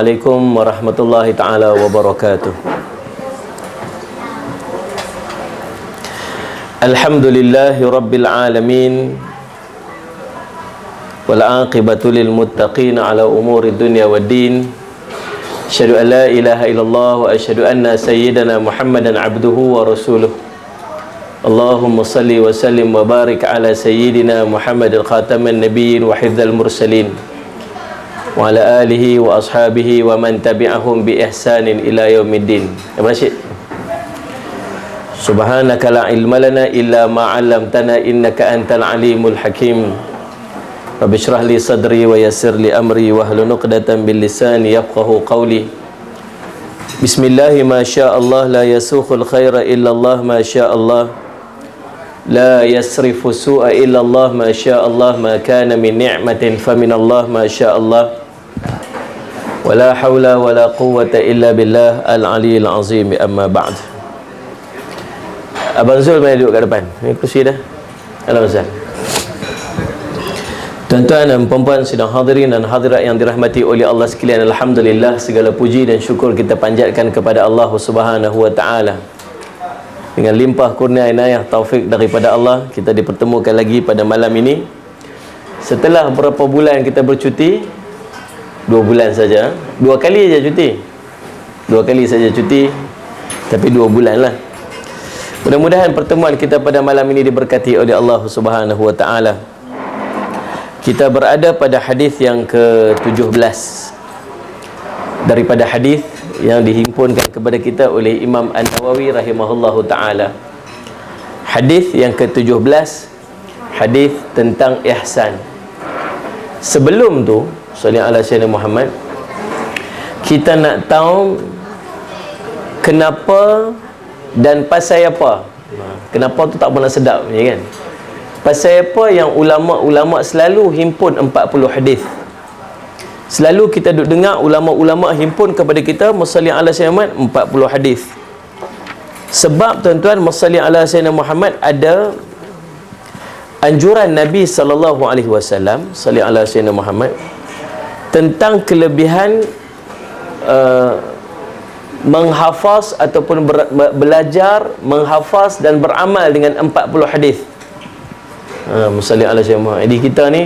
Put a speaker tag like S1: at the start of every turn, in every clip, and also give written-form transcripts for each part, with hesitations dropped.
S1: Assalamualaikum warahmatullahi ta'ala wabarakatuh. Alhamdulillahi rabbil alamin, wal aqibatu lil muttaqin ala umuri dunya waddin. Asyhadu an la ilaha illallah wa asyhadu anna sayyidana Muhammadan abduhu wa rasuluh. Allahumma salli wa sallim wa barik ala sayyidina Muhammadil khataman nabiyyin wa hifdzal mursalin wa ala alihi wa ashabihi wa man tabi'ahum bi ihsanin ila yaumiddin. Terima kasih. Subhanaka la ilma lana illa ma 'allamtana innaka antal alimul hakim. Rabbi shrah li sadri wa yassir li amri wa hlul 'uqdatam bil lisani yafqahu qawli. Bismillah ma syaa Allah la yasukhul khaira illa Allah ma syaa Allah. La yasrifu su'a illa Allah ma syaa Allah. Ma kana min ni'matin fa min Allah ma syaa Allah. Wala hawla wala quwwata illa billah al-aliyyil azim. Amma ba'd. Abang Zul main duduk kat depan. Ni kursi dah. Abang Zul. Tuan-tuan dan puan-puan sidang hadirin dan hadirat yang dirahmati oleh Allah sekalian, alhamdulillah, segala puji dan syukur kita panjatkan kepada Allah Subhanahu wa taala. Dengan limpah kurnia inayah taufik daripada Allah, kita dipertemukan lagi pada malam ini. Setelah berapa bulan kita bercuti, 2 bulan saja, 2 kali saja cuti, 2 kali saja cuti, tapi 2 bulan lah. Mudah-mudahan pertemuan kita pada malam ini diberkati oleh Allah Subhanahu wa taala. Kita berada pada hadis yang ke-17 daripada hadis yang dihimpunkan kepada kita oleh Imam An-Nawawi rahimahullahu taala. Hadis yang ke-17, hadis tentang ihsan. Sebelum tu, sallallahu alaihi wasallam Muhammad, kita nak tahu kenapa dan pasal apa. Kenapa tu tak pernah sedap ni kan. Pasal apa yang ulama-ulama selalu himpun 40 hadis. Selalu kita duk dengar ulama-ulama himpun kepada kita musalli ala sayyidina Muhammad 40 hadis. Sebab tuan-tuan, musalli ala sayyidina Muhammad ada anjuran Nabi sallallahu alaihi wasallam, salli ala sayyidina Muhammad, tentang kelebihan menghafaz ataupun belajar, menghafaz dan beramal dengan 40 hadis. Musalli ala sayyidina Muhammad. Jadi kita ni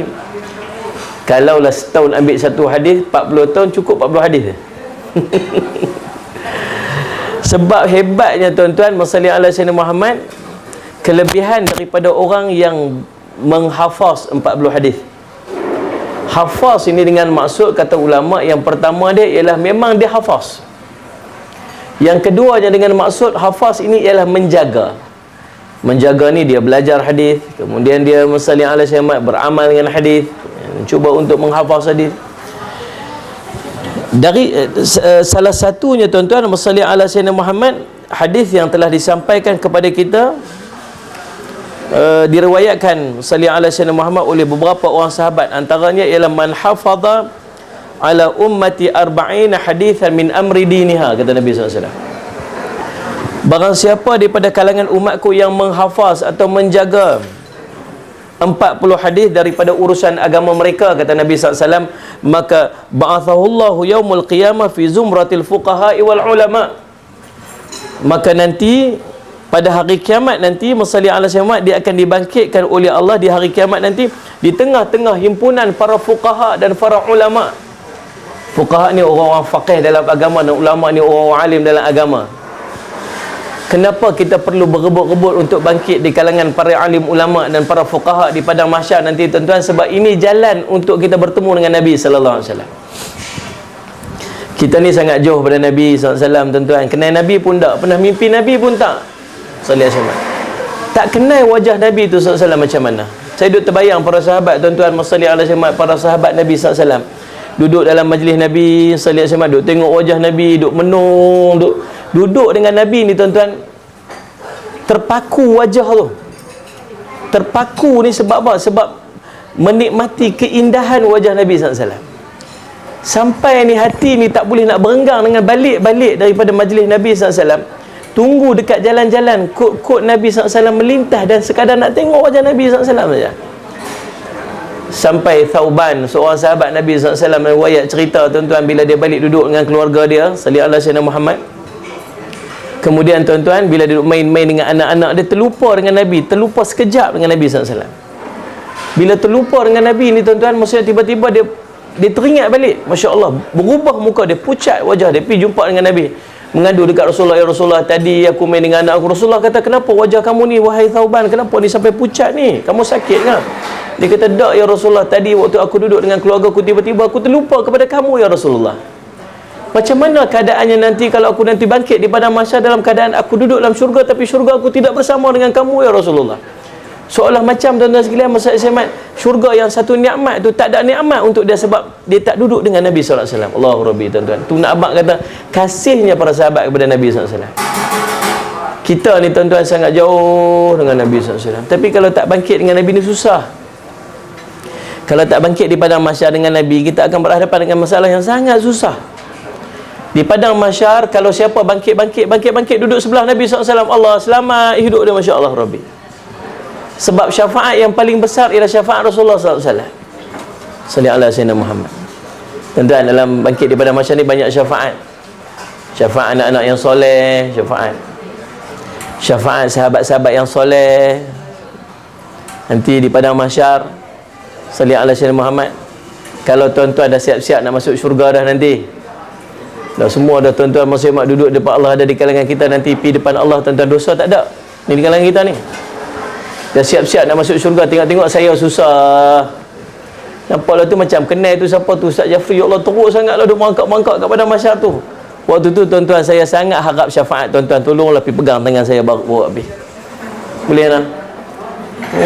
S1: kalaulah setahun ambil satu hadis, 40 tahun cukup 40 hadis. Sebab hebatnya tuan-tuan, musalli ala sayyidina Muhammad, kelebihan daripada orang yang menghafaz 40 hadis. Hafaz ini dengan maksud, kata ulama, yang pertama dia ialah memang dia hafaz. Yang keduanya dengan maksud hafaz ini ialah menjaga. Menjaga ni dia belajar hadis, kemudian dia musalli ala sayyidina Muhammad, beramal dengan hadis, cuba untuk menghafaz hadis. Dari salah satunya tuan-tuan, musalli ala sayyidina Muhammad, hadis yang telah disampaikan kepada kita, diriwayatkan musalli ala sayyidina Muhammad oleh beberapa orang sahabat. Antaranya ialah man hafadha ala ummati 40 hadithan min amri diniha, kata Nabi SAW. Barang siapa daripada kalangan umatku yang menghafaz atau menjaga 40 hadis daripada urusan agama mereka, kata Nabi SAW, maka ba'athahullahu yaumul qiyamah fi zumratil fuqaha'i wal ulama. Maka nanti pada hari kiamat nanti, musalli ala sayyidina, dia akan dibangkitkan oleh Allah di hari kiamat nanti di tengah-tengah himpunan para fuqaha dan para ulama. Fuqaha ni orang-orang faqih dalam agama, dan ulama ni orang-orang alim dalam agama. Kenapa kita perlu berebut-rebut untuk bangkit di kalangan para alim ulama dan para fuqaha di padang mahsyar nanti tuan-tuan? Sebab ini jalan untuk kita bertemu dengan Nabi sallallahu alaihi wasallam. Kita ni sangat jauh pada Nabi sallallahu alaihi wasallam tuan-tuan. Kenal Nabi pun tak, pernah mimpi Nabi pun tak. Sallallahu alaihi wasallam. Tak kenal wajah Nabi tu sallallahu alaihi wasallam macam mana. Saya duduk terbayang para sahabat tuan-tuan, musalli alaihi wasallam, para sahabat Nabi sallallahu alaihi wasallam duduk dalam majlis Nabi sallallahu alaihi wasallam, duduk tengok wajah Nabi, duduk menung, duduk dengan Nabi ni tuan-tuan, terpaku wajah tu. Terpaku ni sebab apa? Sebab menikmati keindahan wajah Nabi SAW. Sampai ni hati ni tak boleh nak berenggang dengan balik-balik daripada majlis Nabi SAW. Tunggu dekat jalan-jalan, kod-kod Nabi SAW melintas dan sekadar nak tengok wajah Nabi SAW saja. Sampai Thauban, seorang sahabat Nabi SAW, riwayat cerita tuan-tuan, bila dia balik duduk dengan keluarga dia, sallallahu alaihi wasallam Muhammad, kemudian tuan-tuan, bila dia main-main dengan anak-anak dia, terlupa dengan Nabi, terlupa sekejap dengan Nabi SAW. Bila terlupa dengan Nabi ni tuan-tuan, maksudnya tiba-tiba dia teringat balik, Masya Allah, berubah muka dia, pucat wajah dia, pergi jumpa dengan Nabi, mengadu dekat Rasulullah, ya Rasulullah, tadi aku main dengan anak aku. Rasulullah kata, kenapa wajah kamu ni wahai Thauban, kenapa ni sampai pucat ni, kamu sakit ke? Dia kata, tak ya Rasulullah, tadi waktu aku duduk dengan keluarga aku, tiba-tiba aku terlupa kepada kamu ya Rasulullah. Macam mana keadaannya nanti kalau aku nanti bangkit di padang mahsyar dalam keadaan aku duduk dalam syurga, tapi syurga aku tidak bersama dengan kamu ya Rasulullah. Seolah macam tuan-tuan sekalian, masa Islam, syurga yang satu nikmat tu tak ada nikmat untuk dia sebab dia tak duduk dengan Nabi SAW. Allahu Rabbi tuan-tuan. Tu nak abang kata kasihnya para sahabat kepada Nabi SAW. Kita ni tuan-tuan sangat jauh dengan Nabi SAW. Tapi kalau tak bangkit dengan Nabi ni susah. Kalau tak bangkit di padang mahsyar dengan Nabi, kita akan berhadapan dengan masalah yang sangat susah. Di padang mahsyar, kalau siapa bangkit duduk sebelah Nabi SAW, Allah selamat hidup dia, Masya Allah Rabbi. Sebab syafaat yang paling besar ialah syafaat Rasulullah SAW. Sallallahu alaihi wasallam Muhammad. Tuan-tuan, dalam bangkit di padang mahsyar ni banyak syafaat. Syafaat anak-anak yang soleh, syafaat sahabat-sahabat yang soleh. Nanti di padang mahsyar, sallallahu alaihi wasallam Muhammad, kalau tuan-tuan dah siap-siap nak masuk syurga dah nanti, dah semua dah tuan-tuan muslimat duduk depan Allah, ada di kalangan kita nanti pergi depan Allah tuan-tuan, dosa tak ada ni di kalangan kita ni, dah siap-siap nak masuk syurga, tengok-tengok saya susah, nampaklah tu macam kenal tu siapa tu, Ustaz Jafri, ya Allah teruk sangatlah duk mangkak-mangkak kepada masyarakat tu. Waktu tu tuan-tuan saya sangat harap syafaat tuan-tuan, tolonglah pergi pegang tangan saya bawa habis, boleh tak?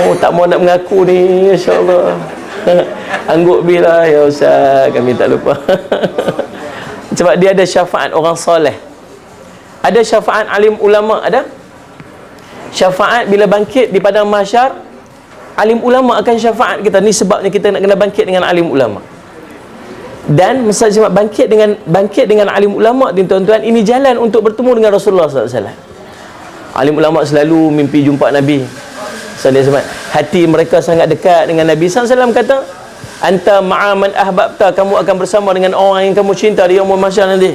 S1: Oh, tak mau nak mengaku ni, insya-Allah. Angguk bila ya Ustaz, kami tak lupa. Sebab dia ada syafaat orang soleh, ada syafaat alim ulama, ada syafaat bila bangkit di padang mahsyar, alim ulama akan syafaat kita. Ni sebabnya kita nak kena bangkit dengan alim ulama. Dan masa sebab bangkit dengan alim ulama ni tuan-tuan, ini jalan untuk bertemu dengan Rasulullah SAW. Alim ulama selalu mimpi jumpa Nabi sallallahu alaihi wasallam. Hati mereka sangat dekat dengan Nabi SAW. Kata, anta ma'aman ahbabta, kamu akan bersama dengan orang yang kamu cinta di yaumul mahsyar nanti.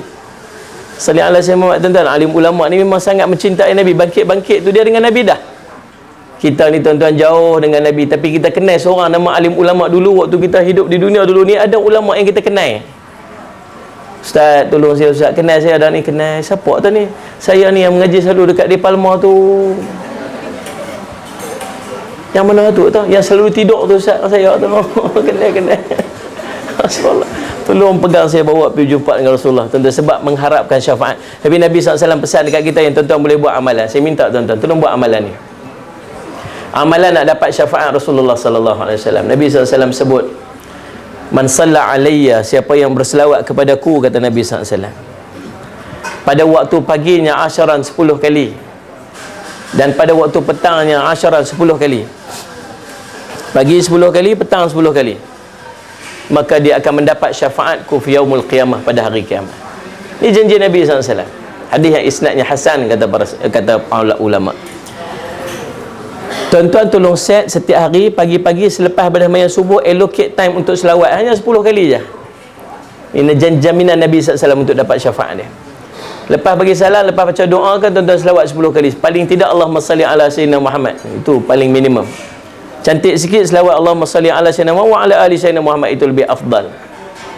S1: Sallallahu alaihi wasallam. Tuan-tuan, alim ulama ni memang sangat mencintai Nabi. Bangkit-bangkit tu dia dengan Nabi dah. Kita ni tuan-tuan jauh dengan Nabi, tapi kita kenal seorang nama alim ulama dulu waktu kita hidup di dunia dulu ni. Ada ulama yang kita kenal. Ustaz, tolong saya Ustaz, kenal saya ada ni. Kenal siapa tu ni? Saya ni yang mengaji selalu dekat di Palma tu. Yang mana tu? Yang selalu tidur tu Ustaz, saya tu. Kenal. Rasulullah, tolong pegang saya bawa pergi jumpa dengan Rasulullah tuan-tuan, sebab mengharapkan syafaat. Tapi Nabi SAW pesan dekat kita yang tuan-tuan boleh buat amalan. Saya minta tuan-tuan tolong buat amalan ni. Amalan nak dapat syafaat Rasulullah sallallahu alaihi wasallam. Nabi SAW sebut, man salla alayya, siapa yang berselawat kepadaku, kata Nabi SAW, pada waktu paginya asyaran 10 kali, dan pada waktu petangnya asyaran 10 kali. Pagi 10 kali, petang 10 kali, maka dia akan mendapat syafaatku fi yaumul qiyamah, pada hari kiamat. Ini janji Nabi SAW. Hadis yang isnadnya hasan, kata para ulama. Tuan-tuan tolong set setiap hari pagi-pagi selepas bersembahyang subuh, allocate time untuk selawat, hanya 10 kali je. Ini jaminan Nabi SAW untuk dapat syafaat dia. Lepas bagi salam, lepas baca doa kan tuan-tuan selawat 10 kali. Paling tidak Allahumma salli ala sayyidina Muhammad. Itu paling minimum. Cantik sikit selawat Allahumma salli ala sayyidina Muhammad wa ala ali sayyidina Muhammad, itu lebih afdal.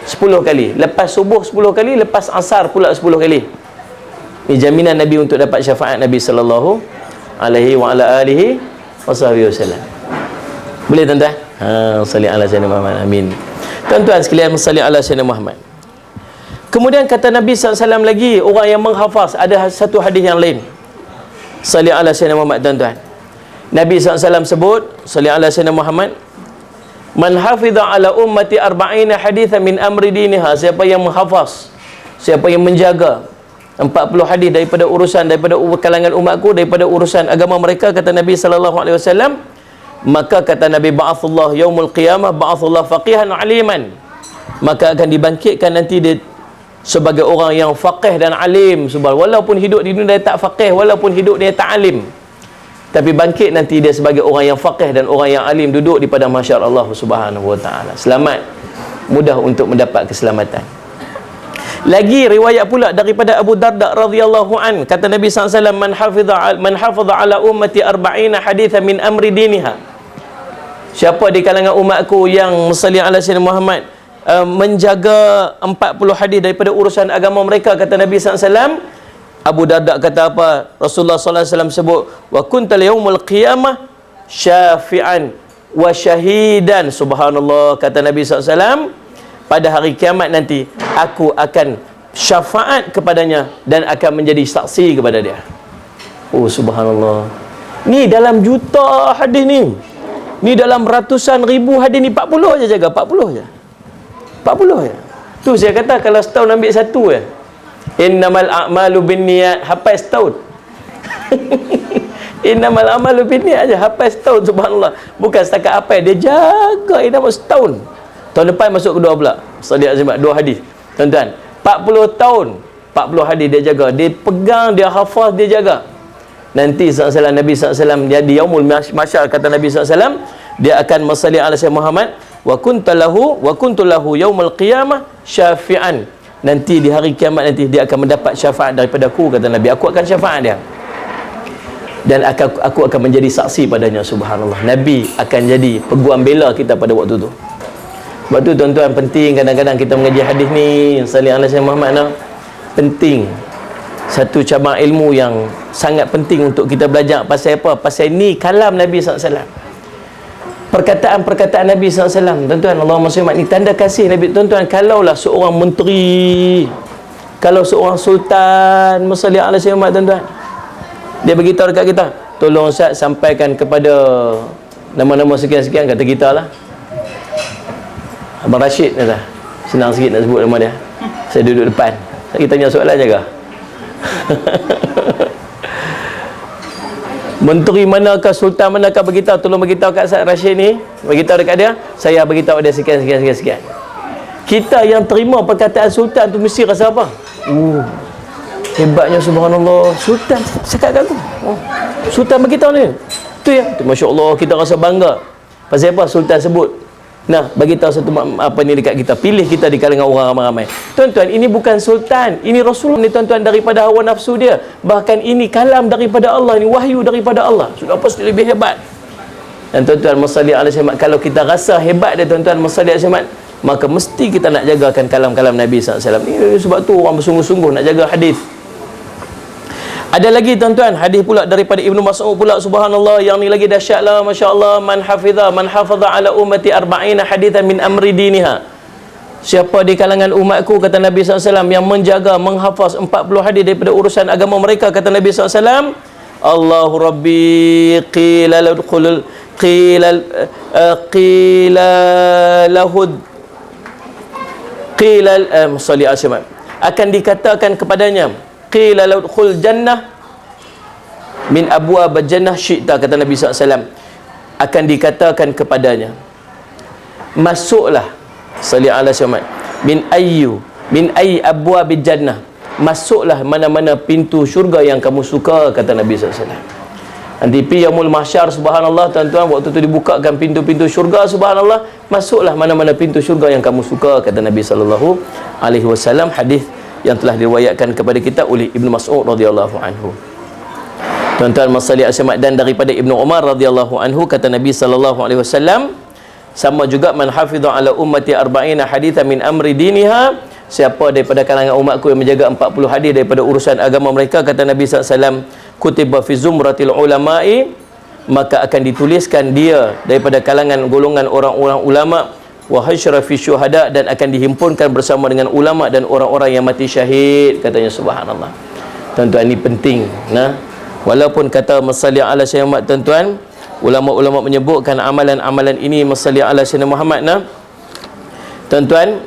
S1: 10 kali. Lepas subuh 10 kali, lepas asar pula 10 kali. Ini jaminan Nabi untuk dapat syafaat Nabi sallallahu alaihi wa ala alihi wasallam. Boleh tuan-tuan? Salli ala sayyidina Muhammad. Amin. Tuan-tuan sekalian, salli ala sayyidina Muhammad. Kemudian kata Nabi SAW lagi, orang yang menghafaz, ada satu hadis yang lain. Salli ala sayyidina Muhammad tuan-tuan. Nabi SAW sebut, salli ala sayyidina Muhammad, man hafidha ala ummati arba'ina hadithan min amri diniha, siapa yang menghafaz, siapa yang menjaga 40 hadis daripada kalangan umatku, daripada urusan agama mereka, kata Nabi SAW, maka kata Nabi, ba'athullah yaumul qiyamah ba'athullah faqihan aliman, maka akan dibangkitkan nanti dia sebagai orang yang faqih dan alim. Walaupun hidup di dunia dia tak faqih, walaupun hidup dia tak alim, tapi bangkit nanti dia sebagai orang yang faqih dan orang yang alim, duduk di padang mahsyar Allah Subhanahu wa taala. Selamat, mudah untuk mendapat keselamatan. Lagi riwayat pula daripada Abu Darda radhiyallahu an, kata Nabi SAW, man hafiza ala ummati 40 hadithan min amri diniha. Siapa di kalangan umatku yang salli ala sayyidina Muhammad, menjaga 40 hadis daripada urusan agama mereka, kata Nabi SAW. Abu Darda kata apa? Rasulullah SAW sebut, wa kuntal yaumul qiyamah syafi'an wa syahidan. Subhanallah, kata Nabi SAW, pada hari kiamat nanti aku akan syafaat kepadanya dan akan menjadi saksi kepada dia. Oh subhanallah, ni dalam juta hadis ni dalam ratusan ribu hadis ni, 40 je jaga, 40 je 40 je. Tu saya kata kalau setahun ambil satu je. Innamal a'malu binniyat, hafal setahun. Innamal a'malu binniyat aja, hafal setahun. Subhanallah, bukan setakat hafal, dia jaga innamal setahun. Tahun depan masuk kedua pula. Salih azimat 2 hadis. Tuan-tuan, 40 tahun 40 hadis dia jaga, dia pegang, dia hafaz, dia jaga. Nanti SAW, Nabi SAW dia di yaumul mahsyar, kata Nabi SAW, dia akan masalli ala sayyidina Muhammad, wa kuntu lahu yaumul qiyamah syafi'an. Nanti di hari kiamat nanti dia akan mendapat syafaat daripada aku, kata Nabi. Aku akan syafaat dia dan aku akan menjadi saksi padanya. Subhanallah, Nabi akan jadi peguam bela kita pada waktu tu. Sebab tu tuan-tuan, penting kadang-kadang kita mengaji hadis ni, salli ala sayyidina Muhammad nah. Penting, satu cabang ilmu yang sangat penting untuk kita belajar. Pasal apa? Pasal ni kalam Nabi SAW, perkataan-perkataan Nabi SAW. Tuan-tuan, Allahumma shalli ni tanda kasih Nabi. Tuan-tuan, kalaulah seorang menteri, kalau seorang sultan, masalli ala sayyidina Muhammad, tuan-tuan, dia beritahu dekat kita, tolong Ustaz sampaikan kepada nama-nama sekian-sekian, kata kita lah, Abang Rashid kata, senang sikit nak sebut nama dia, saya duduk depan, kita tanya soalan jaga. Menteri manakah, sultan manakah beritahu, tolong beritahu kat Ustaz Rashid ni, beritahu dekat dia, saya beritahu dia sekian. Kita yang terima perkataan sultan tu mesti rasa apa? Hebatnya, subhanallah, sultan cakap kat aku. Sultan beritahu ni. Tu ya, masya-Allah, kita rasa bangga. Pasal apa? Sultan sebut. Nah, bagi tahu satu apa ni dekat kita, pilih kita di kalangan orang ramai-ramai. Tuan-tuan, ini bukan sultan, ini Rasul ni tuan-tuan, daripada hawa nafsu dia. Bahkan ini kalam daripada Allah, ini wahyu daripada Allah. Sudah pasti lebih hebat. Dan tuan-tuan, masalli ala sayyidina, kalau kita rasa hebat dia tuan-tuan, masalli ala sayyidina, maka mesti kita nak jagakan kalam-kalam Nabi SAW. Ini sebab tu orang bersungguh-sungguh nak jaga hadis. Ada lagi tuan-tuan, hadis pula daripada Ibnu Mas'ud pula, subhanallah, yang ni lagi dahsyatlah, masya-Allah, man hafiza ala ummati 40 hadithan min amri diniha. Siapa di kalangan umatku, kata Nabi SAW, yang menjaga, menghafaz 40 hadis daripada urusan agama mereka, kata Nabi SAW, Allahu Rabbi qila akan dikatakan kepadanya, qila ladkhul jannah min abwab jannah syi'ta, kata Nabi SAW, akan dikatakan kepadanya, masuklah, salli ala Muhammad, min ayyi abwab jannah, masuklah mana-mana pintu syurga yang kamu suka, kata Nabi SAW. Nanti pi yaumul mahsyar, subhanallah tuan-tuan, waktu tu dibukakan pintu-pintu syurga, subhanallah, masuklah mana-mana pintu syurga yang kamu suka, kata Nabi SAW. Hadis yang telah diriwayatkan kepada kita oleh Ibnu Mas'ud radhiyallahu anhu. Tuan-tuan, masalli asyamat, dan daripada Ibnu Umar radhiyallahu anhu, kata Nabi sallallahu alaihi wasallam, sama juga, man hafiza ala ummati 40 hadithan min amri diniha, siapa daripada kalangan umatku yang menjaga 40 hadis daripada urusan agama mereka, kata Nabi sallallahu alaihi wasallam, kutiba fi zumratil ulama'i, maka akan dituliskan dia daripada kalangan golongan orang-orang ulama, wa hasyra fi syuhada, dan akan dihimpunkan bersama dengan ulama dan orang-orang yang mati syahid, katanya. Subhanallah. Tuan-tuan, ini penting. Nah, walaupun kata masalli ala sayyidina Muhammad, tuan-tuan, ulama-ulama menyebutkan amalan-amalan ini masalli ala sayyidina Muhammad, nah, tuan-tuan,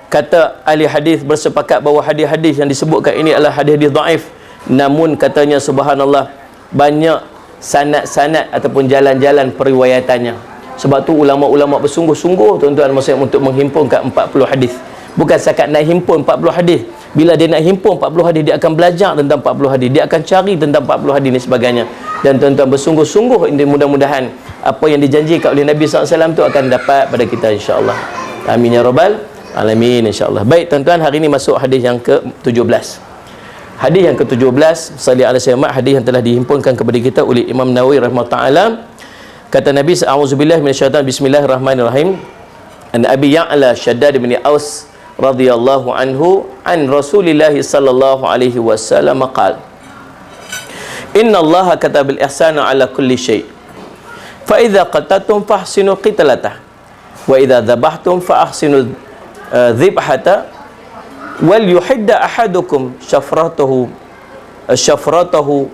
S1: kata ahli hadis bersepakat bahawa hadis-hadis yang disebutkan ini adalah hadis-hadis dhaif. Namun katanya, subhanallah, banyak sanad-sanad ataupun jalan-jalan periwayatannya. Sebab tu ulama-ulama bersungguh-sungguh tuan-tuan, maksudnya untuk menghimpunkan 40 hadis. Bukan setakat nak himpun 40 hadis, Bila dia nak himpun 40 hadis, dia akan belajar tentang 40 hadis, dia akan cari tentang 40 hadis dan sebagainya. Dan tuan-tuan bersungguh-sungguh, ini mudah-mudahan apa yang dijanjikan oleh Nabi SAW tu akan dapat pada kita, insya-Allah. Amin ya rabbal alamin, insya-Allah. Baik tuan-tuan, hari ini masuk hadis yang ke-17. Hadis yang ke-17, salli ala sayyidina, hadis yang telah dihimpunkan kepada kita oleh Imam Nawawi rahimahullah. Kata Nabi, a'udzubillahi minasyaitan, bismillahirrahmanirrahim. An Abi Ya'la Shaddad bin Aus radhiyallahu anhu an Rasulillah sallallahu alaihi wasallam qala: Inna Allah kataba al-ihsana ala kulli syai'. Fa idza qataltum fahsinu qitalatah. Wa idza dhabhtum fa ahsinu dhibhata. Wal yuhidda ahadukum syafratahu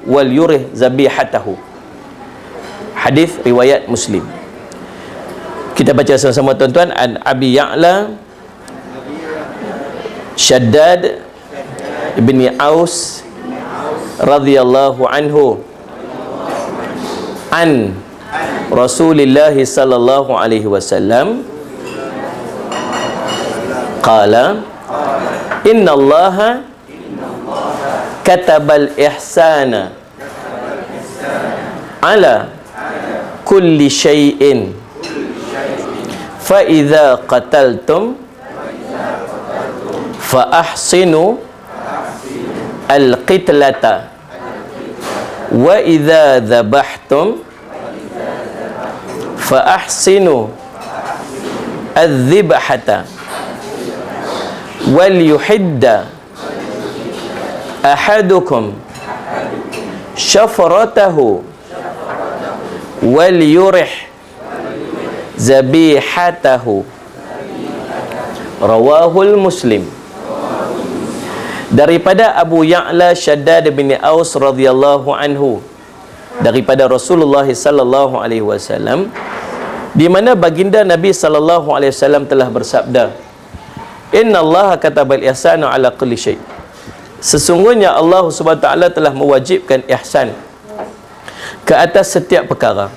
S1: wal yurih zabihatahu. Hadis riwayat Muslim. Kita baca sama-sama tuan-tuan. An Abi Ya'la Shaddad bin Aus radhiyallahu anhu an Rasulillah sallallahu alaihi wasallam qala inna Allaha katabal ihsana ala kulli syai'in fa idza qataltum fa ahsinu al-qitlata wa idza dhabhtum fa ahsinu adh-dhibhata wal yuhidda ahadukum syafratahu wal yurih zabihatahu. Rawahul Muslim. Daripada Abu Ya'la Shaddad bin Aus radhiyallahu anhu, daripada Rasulullah sallallahu alaihi wasallam, di mana baginda Nabi sallallahu alaihi wasallam telah bersabda, Inna Allah katabal ihsana ala kulli syai'. Sesungguhnya Allah Subhanahu wa taala telah mewajibkan ihsan ke atas setiap perkara.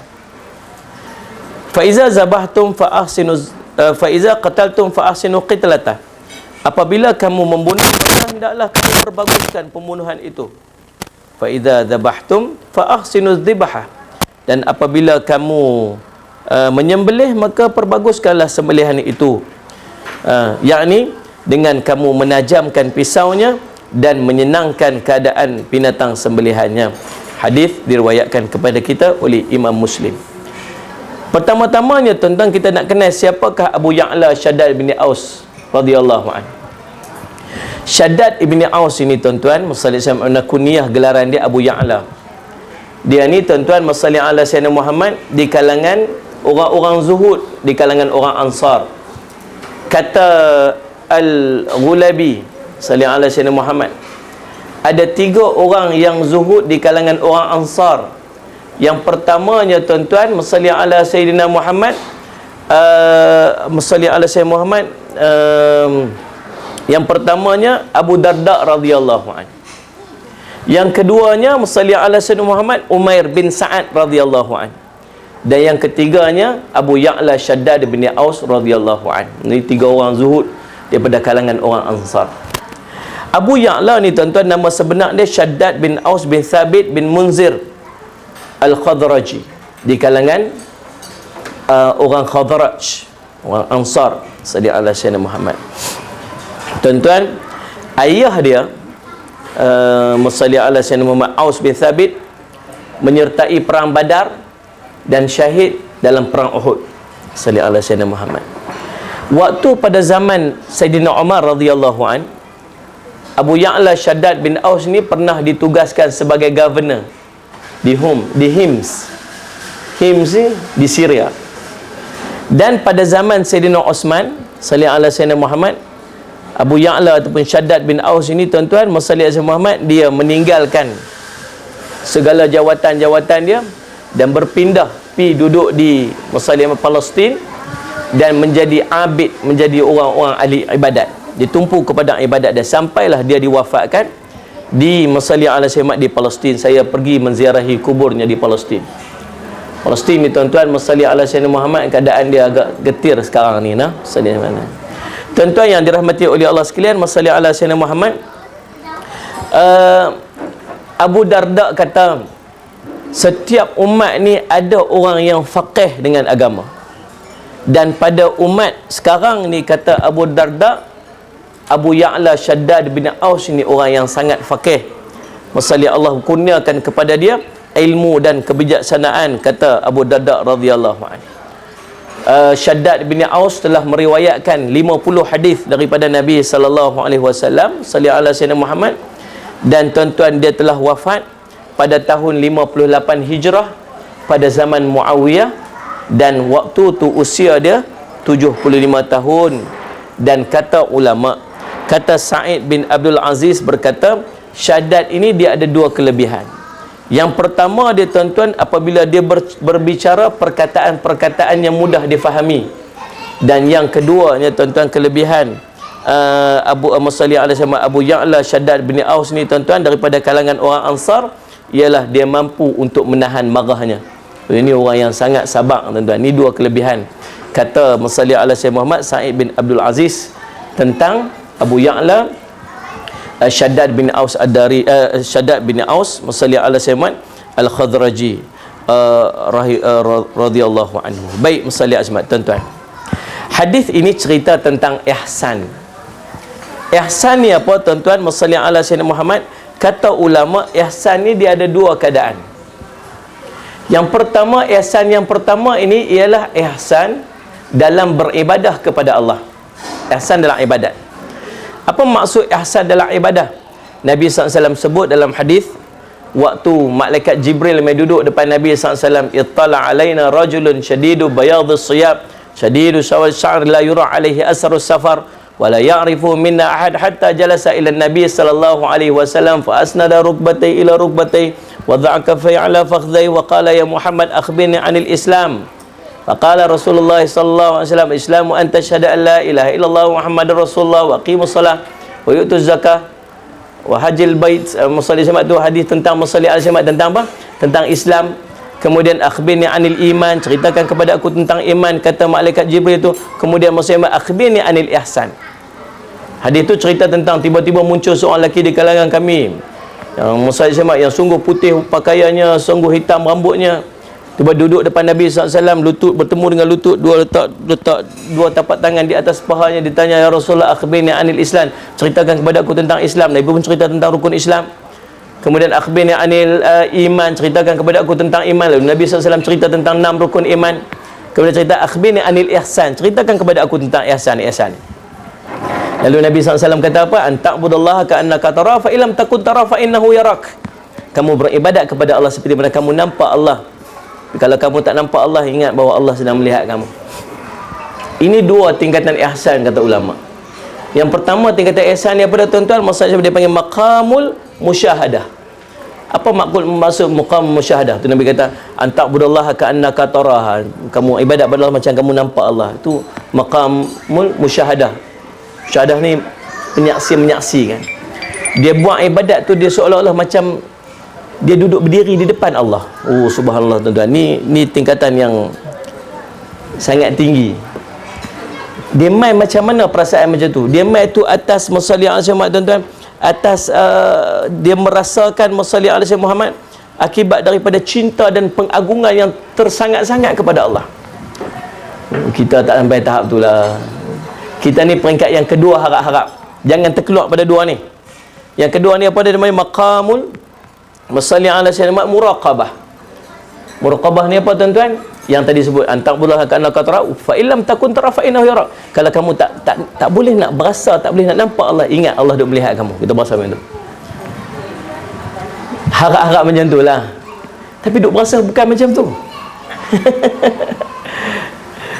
S1: Fa iza zabahtum fa ahsinu fa iza qataltum fa ahsinu qitlatah. Apabila kamu membunuh, maka hendaklah kamu perbaguskan pembunuhan itu. Fa iza zabahtum fa ahsinu dzibhah. Dan apabila kamu menyembelih, maka perbaguskanlah sembelihan itu. Yakni dengan kamu menajamkan pisaunya dan menyenangkan keadaan binatang sembelihannya. Hadis diriwayatkan kepada kita oleh Imam Muslim. Pertama-tamanya tuan-tuan, kita nak kenal siapakah Abu Ya'la Shaddad bin Aus radhiyallahu anhu. Shaddad bin Aus ini tuan-tuan, masalih sama kunyah gelaran dia Abu Ya'la. Dia ni tuan-tuan, masalih ala Sayyidina Muhammad, di kalangan orang-orang zuhud, di kalangan orang Ansar. Kata Al-Ghulabi salih ala Sayyidina Muhammad, ada 3 orang yang zuhud di kalangan orang Ansar. Yang pertamanya tuan-tuan, masalih ala Sayyidina Muhammad, masalih ala Sayyidina Muhammad, yang pertamanya Abu Darda radhiyallahu anhu. Yang keduanya, masalih ala Sayyidina Muhammad, Umair bin Sa'ad radhiyallahu anhu. Dan yang ketiganya Abu Ya'la Shaddad bin Aus radhiyallahu anhu. Ini 3 orang zuhud daripada kalangan orang Ansar. Abu Ya'la ni tuan-tuan, nama sebenar dia Shaddad bin Aus bin Thabit bin Munzir Al-Khadraji, di kalangan orang Khadraj, orang Ansar salih ala Sayyidina Muhammad. Tuan-tuan, ayah dia salih ala Sayyidina Muhammad, Aus bin Thabit, menyertai perang Badar dan syahid dalam perang Uhud salih ala Sayyidina Muhammad. Waktu pada zaman Sayyidina Umar radhiyallahu an, Abu Ya'la Shaddad bin Aus ni pernah ditugaskan sebagai governor di Hims. Hims ni di Syria. Dan pada zaman Sayyidina Osman salih ala Sayyidina Muhammad, Abu Ya'la ataupun Shaddad bin Aus ini tuan-tuan, salih ala Sayyidina Muhammad, dia meninggalkan segala jawatan-jawatan dia dan berpindah pergi duduk di Muslim Palestin dan menjadi abid, menjadi orang-orang ahli ibadat. Ditumpu kepada ibadat dan sampailah dia diwafatkan di Muslim ala Sayyidina di Palestin. Saya pergi menziarahi kuburnya di Palestin. Palestin ni tuan-tuan, Muslim ala Sayyidina Muhammad, keadaan dia agak getir sekarang ni nah. Tuan-tuan yang dirahmati oleh Allah sekalian, masalli ala sayyidina Muhammad. Abu Darda kata, setiap umat ni ada orang yang faqih dengan agama. Dan pada umat sekarang ni, kata Abu Darda, Abu Ya'la Shaddad bin Aus ni orang yang sangat faqih. Masalli Allah kurniakan kepada dia ilmu dan kebijaksanaan, kata Abu Darda radhiyallahu anhu. Shaddad bin Aus telah meriwayatkan 50 hadis daripada Nabi sallallahu alaihi wasallam, salli ala sayyidina Muhammad. Dan tuan-tuan, dia telah wafat pada tahun 58 Hijrah pada zaman Muawiyah, dan waktu tu usia dia 75 tahun. Dan kata ulama, kata Sa'id bin Abdul Aziz berkata, Shaddad ini dia ada dua kelebihan. Yang pertama dia, tuan-tuan, apabila dia berbicara, perkataan-perkataan yang mudah difahami. Dan yang keduanya, tuan-tuan, kelebihan Abu Ya'la Shaddad bin Aus ni, tuan-tuan, daripada kalangan orang Ansar, ialah dia mampu untuk menahan marahnya. Ini orang yang sangat sabar, tuan-tuan. Ini dua kelebihan, kata Masalli ala Sayyid Muhammad Sa'id bin Abdul Aziz tentang Abu Ya'la Shaddad bin Aus Shaddad bin Aus Masalli ala Sayyid Muhammad Al-Khadraji radhiyallahu anhu. Baik, Masalli ala tuan-tuan. Hadis ini cerita tentang ihsan. Ihsan ni apa, tuan-tuan? Masalli ala Sayyidina Muhammad. Kata ulama, ihsan ni dia ada dua keadaan. Yang pertama, ihsan yang pertama ini ialah ihsan dalam beribadah kepada Allah. Ihsan dalam ibadat. Apa maksud ihsan dalam ibadah? Nabi SAW sebut dalam hadis, waktu malaikat Jibril mai duduk depan Nabi SAW, ittala alaina rajulun syadidu bayadus siyab syadidu sawal sya'r la yura alaihi asrus safar wala ya'rifu minna ahad hatta jalasa ila Nabi sallallahu alaihi wasallam fa asnada rukbatai ila rukbatai wa dha'a kaffai ala fakhdhai wa qala ya Muhammad akhbirni 'anil Islam. Faqala Rasulullah sallallahu alaihi wasallam, Islamu an tashhadu an la ilaha illallah Muhammadar Rasulullah wa aqimus salah wa yu'tuz zakah wa hajjil bait. Musalli sama tu hadis tentang musalli al-jamat, tentang apa? Tentang Islam. Kemudian akhbirni anil iman, ceritakan kepada aku tentang iman, kata malaikat Jibril itu. Kemudian Muhammad akhbirni anil ihsan. Hadis itu cerita tentang tiba-tiba muncul seorang lelaki di kalangan kami, yang Musa yang sungguh putih pakaiannya, sungguh hitam rambutnya. Tiba duduk depan Nabi SAW, lutut bertemu dengan lutut, letak dua tapak tangan di atas pahanya. Ditanya, ya Rasulullah akhbirni anil Islam, ceritakan kepada aku tentang Islam. Nabi pun cerita tentang rukun Islam. Kemudian akhbirni anil iman, ceritakan kepada aku tentang iman. Lalu Nabi SAW cerita tentang 6 rukun iman. Kemudian cerita akhbirni anil ihsan, ceritakan kepada aku tentang ihsan. Lalu Nabi SAW kata apa? Anta'budallaha ka'annaka tara fa illam takun tara fa innahu yarak. Kamu beribadat kepada Allah seperti mana kamu nampak Allah. Kalau kamu tak nampak Allah, ingat bahawa Allah sedang melihat kamu. Ini dua tingkatan ihsan, kata ulama. Yang pertama tingkatan ihsan ni apa, tuan-tuan? Maksudnya dia panggil maqamul musyahadah. Apa maksud maqam musyahadah? Tu Nabi kata anta'budallaha ka'annaka taraha. Kamu ibadat kepada Allah macam kamu nampak Allah. Itu maqamul musyahadah. Musyahadah ni menyaksikan. Dia buat ibadat tu, dia seolah-olah macam dia duduk berdiri di depan Allah. Oh, subhanallah, tuan-tuan. Ni tingkatan yang sangat tinggi. Dia main macam mana perasaan macam tu? Dia main tu atas masalli ala Muhammad, tuan-tuan. Atas dia merasakan masalli ala Muhammad akibat daripada cinta dan pengagungan yang tersangat-sangat kepada Allah. Kita tak sampai tahap tu lah. Kita ni peringkat yang kedua, harap-harap. Jangan terkeluar pada dua ni. Yang kedua ni apa dia namanya? Maqamul masalli ala Muhammad muraqabah. Muraqabah ni apa, tuan-tuan? Yang tadi sebut antaqbudallaha ka'annaka tara fa illam takun tara fa innahu yara. Kalau kamu tak boleh nak berasa, tak boleh nak nampak Allah, ingat Allah duk melihat kamu. Kita berasa macam tu. Harap-harap macam tu lah. Tapi duk berasa bukan macam tu.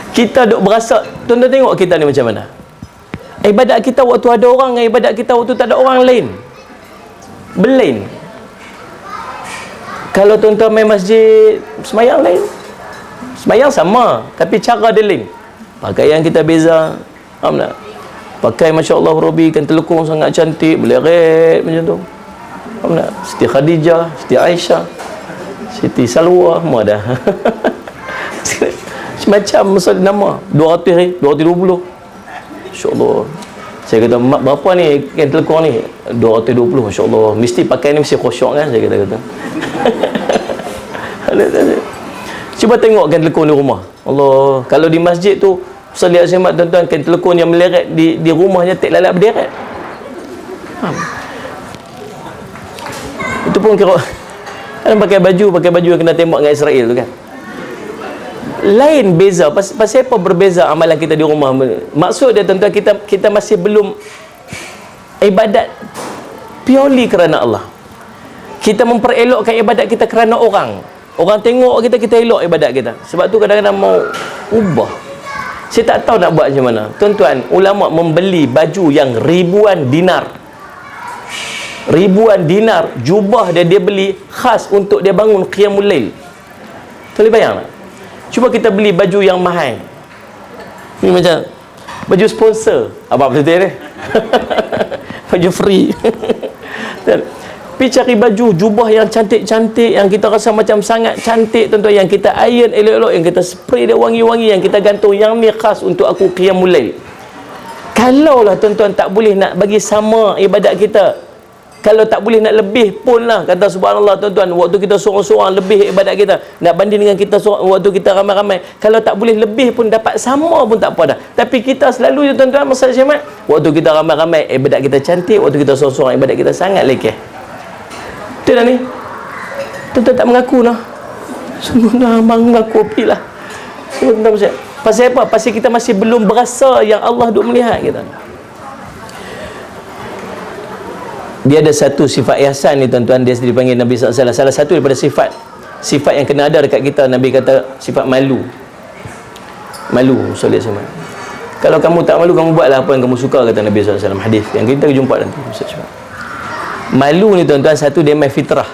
S1: Kita duk berasa, tuan-tuan tengok kita ni macam mana. Ibadat kita waktu ada orang, ibadat kita waktu tak ada orang lain. Belain. Kalau tuan-tuan main masjid, semayang lain. Semayang sama, tapi cara dia lain. Pakaian kita beza. Faham tak? Pakai Masya Allah Robi, kan telekung sangat cantik, meleret macam tu. Faham tak? Siti Khadijah, Siti Aisyah, Siti Salwa, semua dah. Macam misal nama 200 220. Masya-Allah. Saya kata, mak berapa ni kain telekung ni? 220, Masya-Allah. Mesti pakai ni mesti khusyuk kan, saya kata. Cuba tengok kain telekung di rumah. Allah, kalau di masjid tu Ustaz lihat semat tuan-tuan, kain telekung yang meleret di rumahnya tak lalat berderet. Itu pun kira kan pakai baju yang kena tembak dengan Israel tu kan. Lain beza pasal apa berbeza amalan kita di rumah. Maksud dia tuan-tuan, kita masih belum ibadat purely kerana Allah. Kita memperelokkan ibadat kita kerana orang tengok kita elok ibadat kita. Sebab tu kadang-kadang mau ubah. Saya tak tahu nak buat macam mana. Tuan-tuan, ulama membeli baju yang ribuan dinar, jubah dia beli khas untuk dia bangun qiyamul lail. Boleh bayang tak? Cuba kita beli baju yang mahal. Ni macam baju sponsor. Apa betul ni? Baju free. Pergi cari baju jubah yang cantik-cantik, yang kita rasa macam sangat cantik tuan-tuan, yang kita iron elok-elok, yang kita spray dia wangi-wangi, yang kita gantung yang ni khas untuk aku qiyamul lail. Kalaulah tuan-tuan tak boleh nak bagi sama ibadat kita, kalau tak boleh nak lebih pun lah, kata subhanallah tuan-tuan, waktu kita seorang-seorang lebih ibadat kita, nak banding dengan kita waktu kita ramai-ramai, kalau tak boleh lebih pun dapat sama pun tak apa dah. Tapi kita selalu je tuan-tuan, masa syamat, waktu kita ramai-ramai ibadat kita cantik, waktu kita seorang-seorang ibadat kita sangat lekeh. Betul dah ni? Tuan-tuan tak mengaku lah. Sungguh dah mengaku api lah. Pasal apa? Pasal kita masih belum berasa yang Allah duk melihat kita. Dia ada satu sifat ihsan ni tuan-tuan, dia dipanggil Nabi SAW. Salah satu daripada sifat yang kena ada dekat kita, Nabi kata sifat malu. Solat sama. Kalau kamu tak malu, kamu buatlah apa yang kamu suka, kata Nabi SAW. Hadis yang kita jumpa nanti. Malu ni tuan-tuan, satu dia mai fitrah,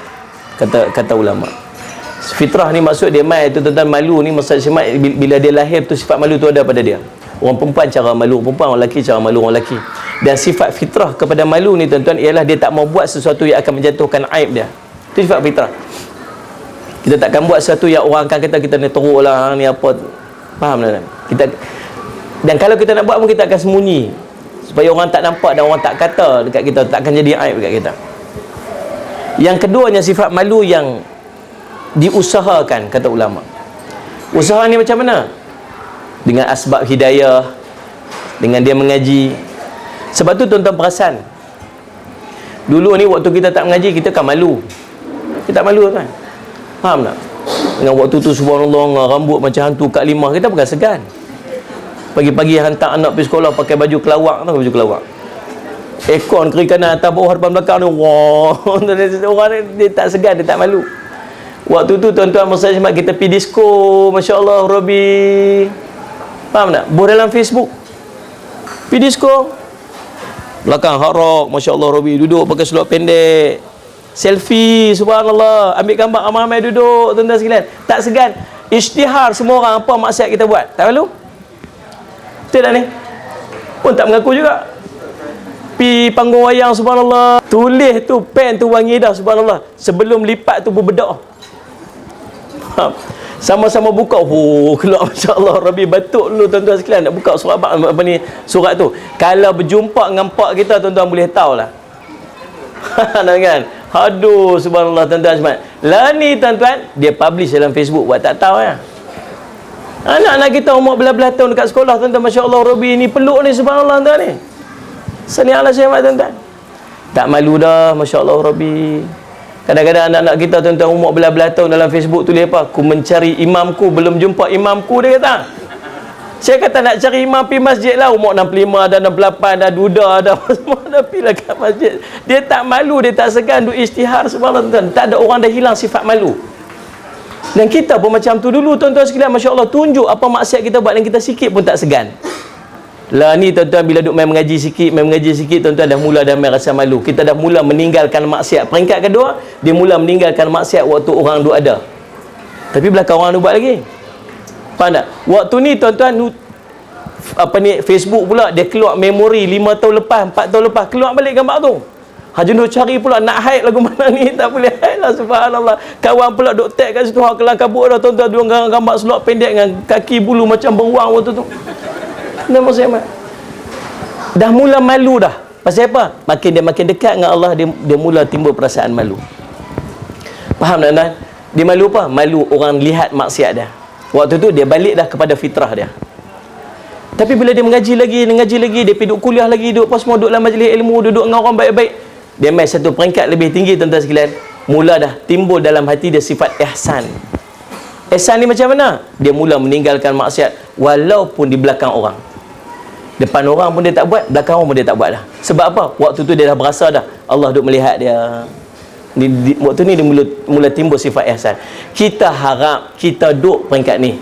S1: kata ulama. Fitrah ni maksud dia mai tu tuan-tuan, malu ni maksud bila dia lahir tu sifat malu tu ada pada dia. Orang perempuan cara malu perempuan, orang lelaki cara malu orang lelaki. Dan sifat fitrah kepada malu ni tuan-tuan ialah dia tak mau buat sesuatu yang akan menjatuhkan aib dia. Itu sifat fitrah. Kita takkan buat sesuatu yang orang akan kata kita ni teruk lah, ni apa. Faham tak? Dan kalau kita nak buat pun kita akan sembunyi supaya orang tak nampak dan orang tak kata dekat kita, tak akan jadi aib dekat kita. Yang keduanya sifat malu yang diusahakan, kata ulama. Usaha ni macam mana? Dengan asbab hidayah, dengan dia mengaji. Sebab tu tuan-tuan perasan, dulu ni waktu kita tak mengaji, kita kan malu. Kita tak malu kan? Faham tak? Dengan waktu tu subhanallah, rambut macam hantu Kak Limah, kita bukan segan. Pagi-pagi hantar anak pergi sekolah pakai baju kelawak, tahu baju kelawak? Ekon kiri kanan, atas bawah, depan belakang ni, wah. Orang dia tak segan, dia tak malu. Waktu tu tuan-tuan masa kita pergi disco, masya-Allah, Robi. Faham tak? Buat dalam Facebook. Pergi disco. Belakang hard rock, masya-Allah, Robi duduk pakai seluar pendek. Selfie, subhanallah, ambil gambar ramai-ramai duduk, tuan-tuan sekalian. Tak segan. Isytihar semua orang apa maksiat kita buat. Tak malu? Betul tak ni? Pun tak mengaku juga. Pi panggung wayang, subhanallah, tulis tu, pen tu wangi dah, subhanallah. Sebelum lipat tu berbedak. Sama-sama buka, keluar masya-Allah, Rabi batuk dulu tuan-tuan sekalian, nak buka surat apa ni, surat tu. Kalau berjumpa dengan pak kita, tuan-tuan boleh tahulah. Kan? Aduh, subhanallah tuan-tuan semua. Lah ni tuan-tuan, dia publish dalam Facebook, buat tak tahu ya. Anak-anak kita umur belah-belah tahun dekat sekolah, tuan-tuan, masya-Allah, Rabi ni peluk ni, subhanallah tuan ni. Sani Allah syamat tuan-tuan. Tak malu dah, masya-Allah, Rabi. Kadang-kadang anak-anak kita tuan-tuan umur belah-belah tahun dalam Facebook tulis apa? Ku mencari imamku, belum jumpa imamku, dia kata. Saya kata nak cari imam pergi masjid lah, umur 65 dah, 68 dah, duda dah, semua dah pergi lah kat masjid. Dia tak malu, dia tak segan duk isytihar, subhanallah tuan-tuan. Tak ada orang dah hilang sifat malu. Dan kita pun macam tu dulu tuan-tuan sekalian, masya-Allah, tunjuk apa maksiat kita buat dan kita sikit pun tak segan. Lah ni tuan-tuan, bila duk main mengaji sikit, tuan-tuan dah mula main rasa malu. Kita dah mula meninggalkan maksiat. Peringkat kedua, dia mula meninggalkan maksiat waktu orang duk ada. Tapi belakang orang duk buat lagi. Faham tak? Waktu ni tuan-tuan, apa ni, Facebook pula dia keluar memori 5 tahun lepas, 4 tahun lepas, keluar balik gambar tu. Jenuh cari pula nak hide lagu mana ni, tak boleh hide lah, subhanallah. Kawan pula duk tag kat situ, kelang kabut dah tuan-tuan, dua gambar seluar pendek dengan kaki bulu macam beruang waktu tu. Nama saya mat. Dah mula malu dah. Pasal apa? Makin dia makin dekat dengan Allah, dia mula timbul perasaan malu. Faham tak tuan? Dia malu apa? Malu orang lihat maksiat dia. Waktu tu dia balik dah kepada fitrah dia. Tapi bila dia mengaji lagi, dia pergi duduk kuliah lagi, duduk apa semua, duduk dalam majlis ilmu, duduk dengan orang baik-baik, dia main satu peringkat lebih tinggi tuan-tuan sekalian. Mula dah timbul dalam hati dia sifat ihsan. Ihsan ni macam mana? Dia mula meninggalkan maksiat walaupun di belakang orang. Depan orang pun dia tak buat, belakang orang pun dia tak buat dah. Sebab apa? Waktu tu dia dah berasa dah Allah duk melihat dia. Waktu ni dia mula timbul sifat ihsan. Kita harap kita duduk peringkat ni.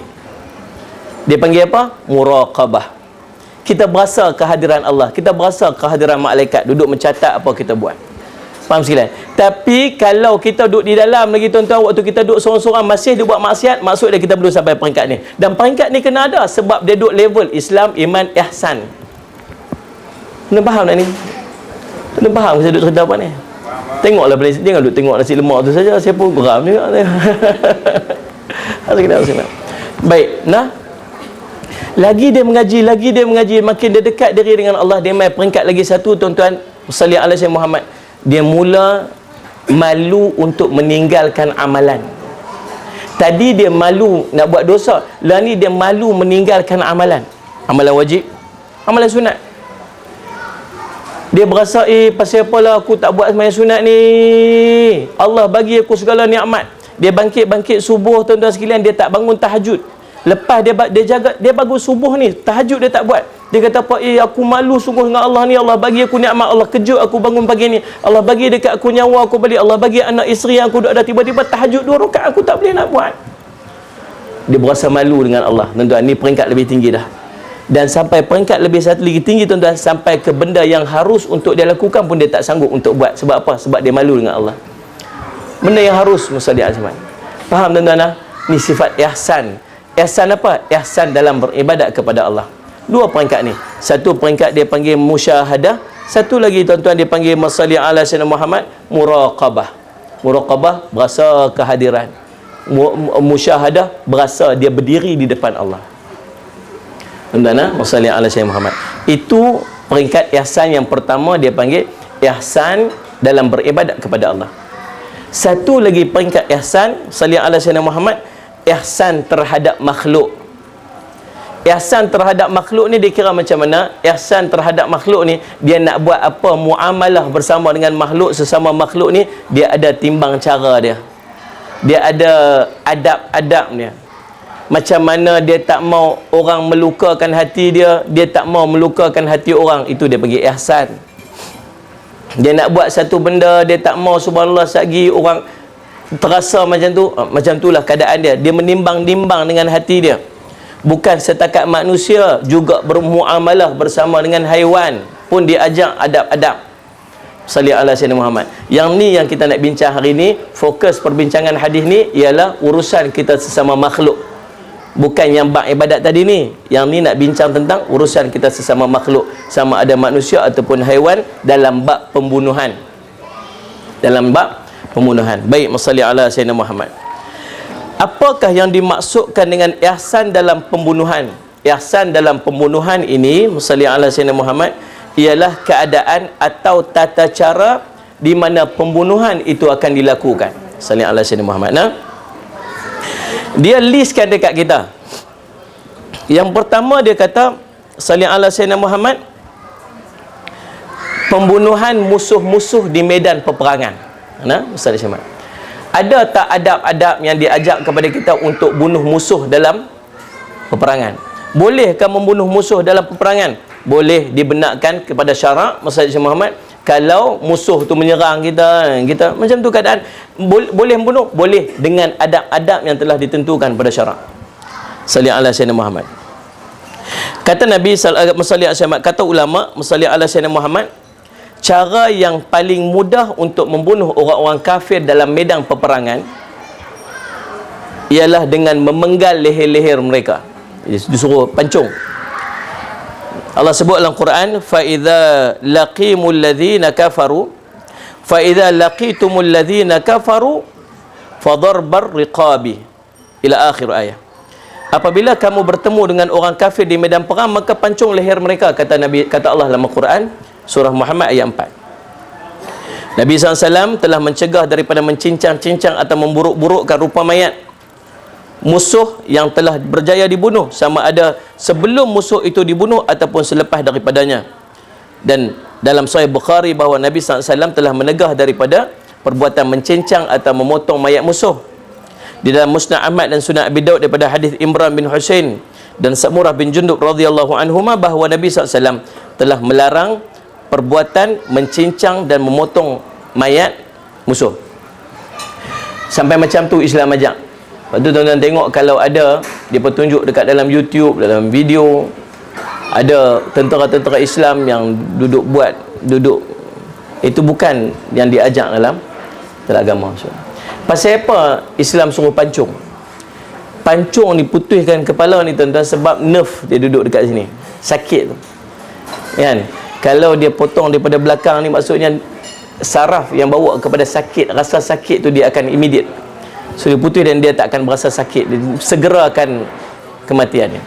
S1: Dia panggil apa? Muraqabah. Kita berasa kehadiran Allah, kita berasa kehadiran malaikat duduk mencatat apa kita buat. Faham sekalian? Tapi kalau kita duduk di dalam lagi tuan-tuan, waktu kita duduk seorang-seorang masih dia buat maksiat, maksud dia kita belum sampai peringkat ni. Dan peringkat ni kena ada sebab dia duduk level Islam, iman, ihsan. Kena faham tak ni? Kena faham saya duduk cerita apa ni? Tengoklah, jangan duduk tengok nasi lemak tu saja. Saya pun geram juga. Baik, nah. Lagi dia mengaji, makin dia dekat diri dengan Allah, dia main peringkat lagi satu tuan-tuan. Salli ala Sayyidina Muhammad. Dia mula malu untuk meninggalkan amalan. Tadi dia malu nak buat dosa, lah ni dia malu meninggalkan amalan. Amalan wajib, amalan sunat. Dia berasa, pasal apalah aku tak buat sembahyang sunat ni, Allah bagi aku segala nikmat. Dia bangkit subuh tuan-tuan sekalian, dia tak bangun tahajud. Lepas dia bagus subuh ni, tahajud dia tak buat. Dia kata apa? Aku malu sungguh dengan Allah ni. Allah bagi aku nikmat, Allah kejut aku bangun pagi ni, Allah bagi dekat aku nyawa aku balik, Allah bagi anak isteri yang aku duduk ada, tiba-tiba tahajud 2 rakaat aku tak boleh nak buat. Dia berasa malu dengan Allah. Tuan-tuan, ni peringkat lebih tinggi dah. Dan sampai peringkat lebih satu lagi tinggi tuan-tuan, sampai ke benda yang harus untuk dia lakukan pun dia tak sanggup untuk buat. Sebab apa? Sebab dia malu dengan Allah. Benda yang harus musalli azman. Faham tuan-tuan? Ni sifat ihsan. Ihsan apa? Ihsan dalam beribadat kepada Allah. 2 peringkat ni. Satu peringkat dia panggil musyahadah, satu lagi tuan-tuan dia panggil masalli ala Sayyidina Muhammad, muraqabah. Muraqabah berasa kehadiran. Musyahadah berasa dia berdiri di depan Allah. Tuan-tuan, masalli ala Sayyidina Muhammad. Itu peringkat ihsan yang pertama, dia panggil ihsan dalam beribadat kepada Allah. Satu lagi peringkat ihsan, salli ala Sayyidina Muhammad, ihsan terhadap makhluk. Ihsan terhadap makhluk ni dia kira macam mana? Ihsan terhadap makhluk ni, dia nak buat apa muamalah bersama dengan makhluk, sesama makhluk ni, dia ada timbang cara dia. Dia ada adab-adab dia. Macam mana dia tak mau orang melukakan hati dia, dia tak mau melukakan hati orang, itu dia panggil ihsan. Dia nak buat satu benda, dia tak mau subhanallah satgi orang terasa macam itulah keadaan dia. Dia menimbang-nimbang dengan hati dia. Bukan setakat manusia, juga bermuamalah bersama dengan haiwan pun diajak adab-adab. Salli ala Sayyidina Muhammad. Yang ni yang kita nak bincang hari ni. Fokus perbincangan hadis ni ialah urusan kita sesama makhluk, bukan yang bab ibadat tadi ni. Yang ni nak bincang tentang urusan kita sesama makhluk, sama ada manusia ataupun haiwan, dalam bab pembunuhan. Baik, masalli ala Sayyidina Muhammad. Apakah yang dimaksudkan dengan ihsan dalam pembunuhan? Ihsan dalam pembunuhan ini, masalli ala Sayyidina Muhammad, ialah keadaan atau tata cara di mana pembunuhan itu akan dilakukan. Salli ala Sayyidina Muhammad. Dia listkan dekat kita. Yang pertama dia kata, salli ala Sayyidina Muhammad, pembunuhan musuh-musuh di medan peperangan. Ustaz Syamad, ada tak adab-adab yang diajak kepada kita untuk bunuh musuh dalam peperangan? Bolehkah membunuh musuh dalam peperangan? Boleh, dibenarkan kepada syarak. Ustaz Muhammad, kalau musuh tu menyerang kita macam tu keadaan, boleh membunuh? Boleh, dengan adab-adab yang telah ditentukan pada syarak. Salli ala Sayyidina Muhammad. Kata Nabi sallallahu alaihi wasallam, kata ulama, salli ala Sayyidina Muhammad, cara yang paling mudah untuk membunuh orang-orang kafir dalam medan peperangan ialah dengan memenggal leher-leher mereka. Disuruh pancung. Allah sebut dalam Quran, fa idza laqimul ladzina kafaru, fa idza laqitumul ladzina kafaru fadarbar riqabi, ila akhir ayat. apabila kamu bertemu dengan orang kafir di medan perang, maka pancung leher mereka, kata Allah dalam Al-Quran surah Muhammad ayat 4. Nabi SAW telah mencegah daripada mencincang-cincang atau memburuk-burukkan rupa mayat musuh yang telah berjaya dibunuh, sama ada sebelum musuh itu dibunuh ataupun selepas daripadanya. Dan dalam Sahih Bukhari bahawa Nabi SAW telah menegah daripada perbuatan mencincang atau memotong mayat musuh. Di dalam Musnad Ahmad dan Sunan Abi Daud daripada hadis Imran bin Husain dan Samurah bin Jundub radhiyallahu anhuma bahawa Nabi SAW telah melarang perbuatan mencincang dan memotong mayat musuh. Sampai macam tu Islam ajak. Lepas tu tuan-tuan tengok, kalau ada dia petunjuk dekat dalam YouTube, dalam video, ada tentera-tentera Islam yang duduk, itu bukan yang diajak dalam agama. Pasal apa Islam suruh pancung? Pancung ni, putihkan kepala ni tuan-tuan, sebab nerve dia duduk dekat sini, sakit tu kan. Kalau dia potong daripada belakang ni, maksudnya saraf yang bawa kepada sakit, rasa sakit tu dia akan immediate. So dia putih dan dia tak akan berasa sakit, dia segerakan kematiannya.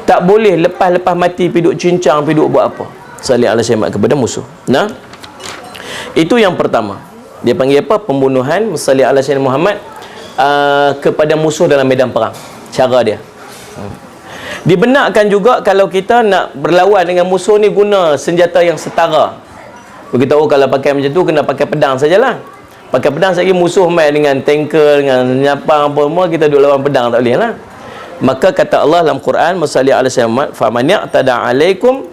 S1: Tak boleh lepas mati piduk cincang, piduk buat apa, salih ala syamat kepada musuh. Nah, itu yang pertama. Dia panggil apa? Pembunuhan salih ala syamat Muhammad kepada musuh dalam medan perang. Cara dia. Dibenarkan juga kalau kita nak berlawan dengan musuh ni guna senjata yang setara. Beritahu kalau pakai macam tu kena pakai pedang sajalah. Pakai pedang saja, musuh main dengan tanker, dengan nyapang apa semua, kita duduk lawan pedang tak boleh lah. Maka kata Allah dalam Quran, masalli ala syamat, faman ya'tada alaikum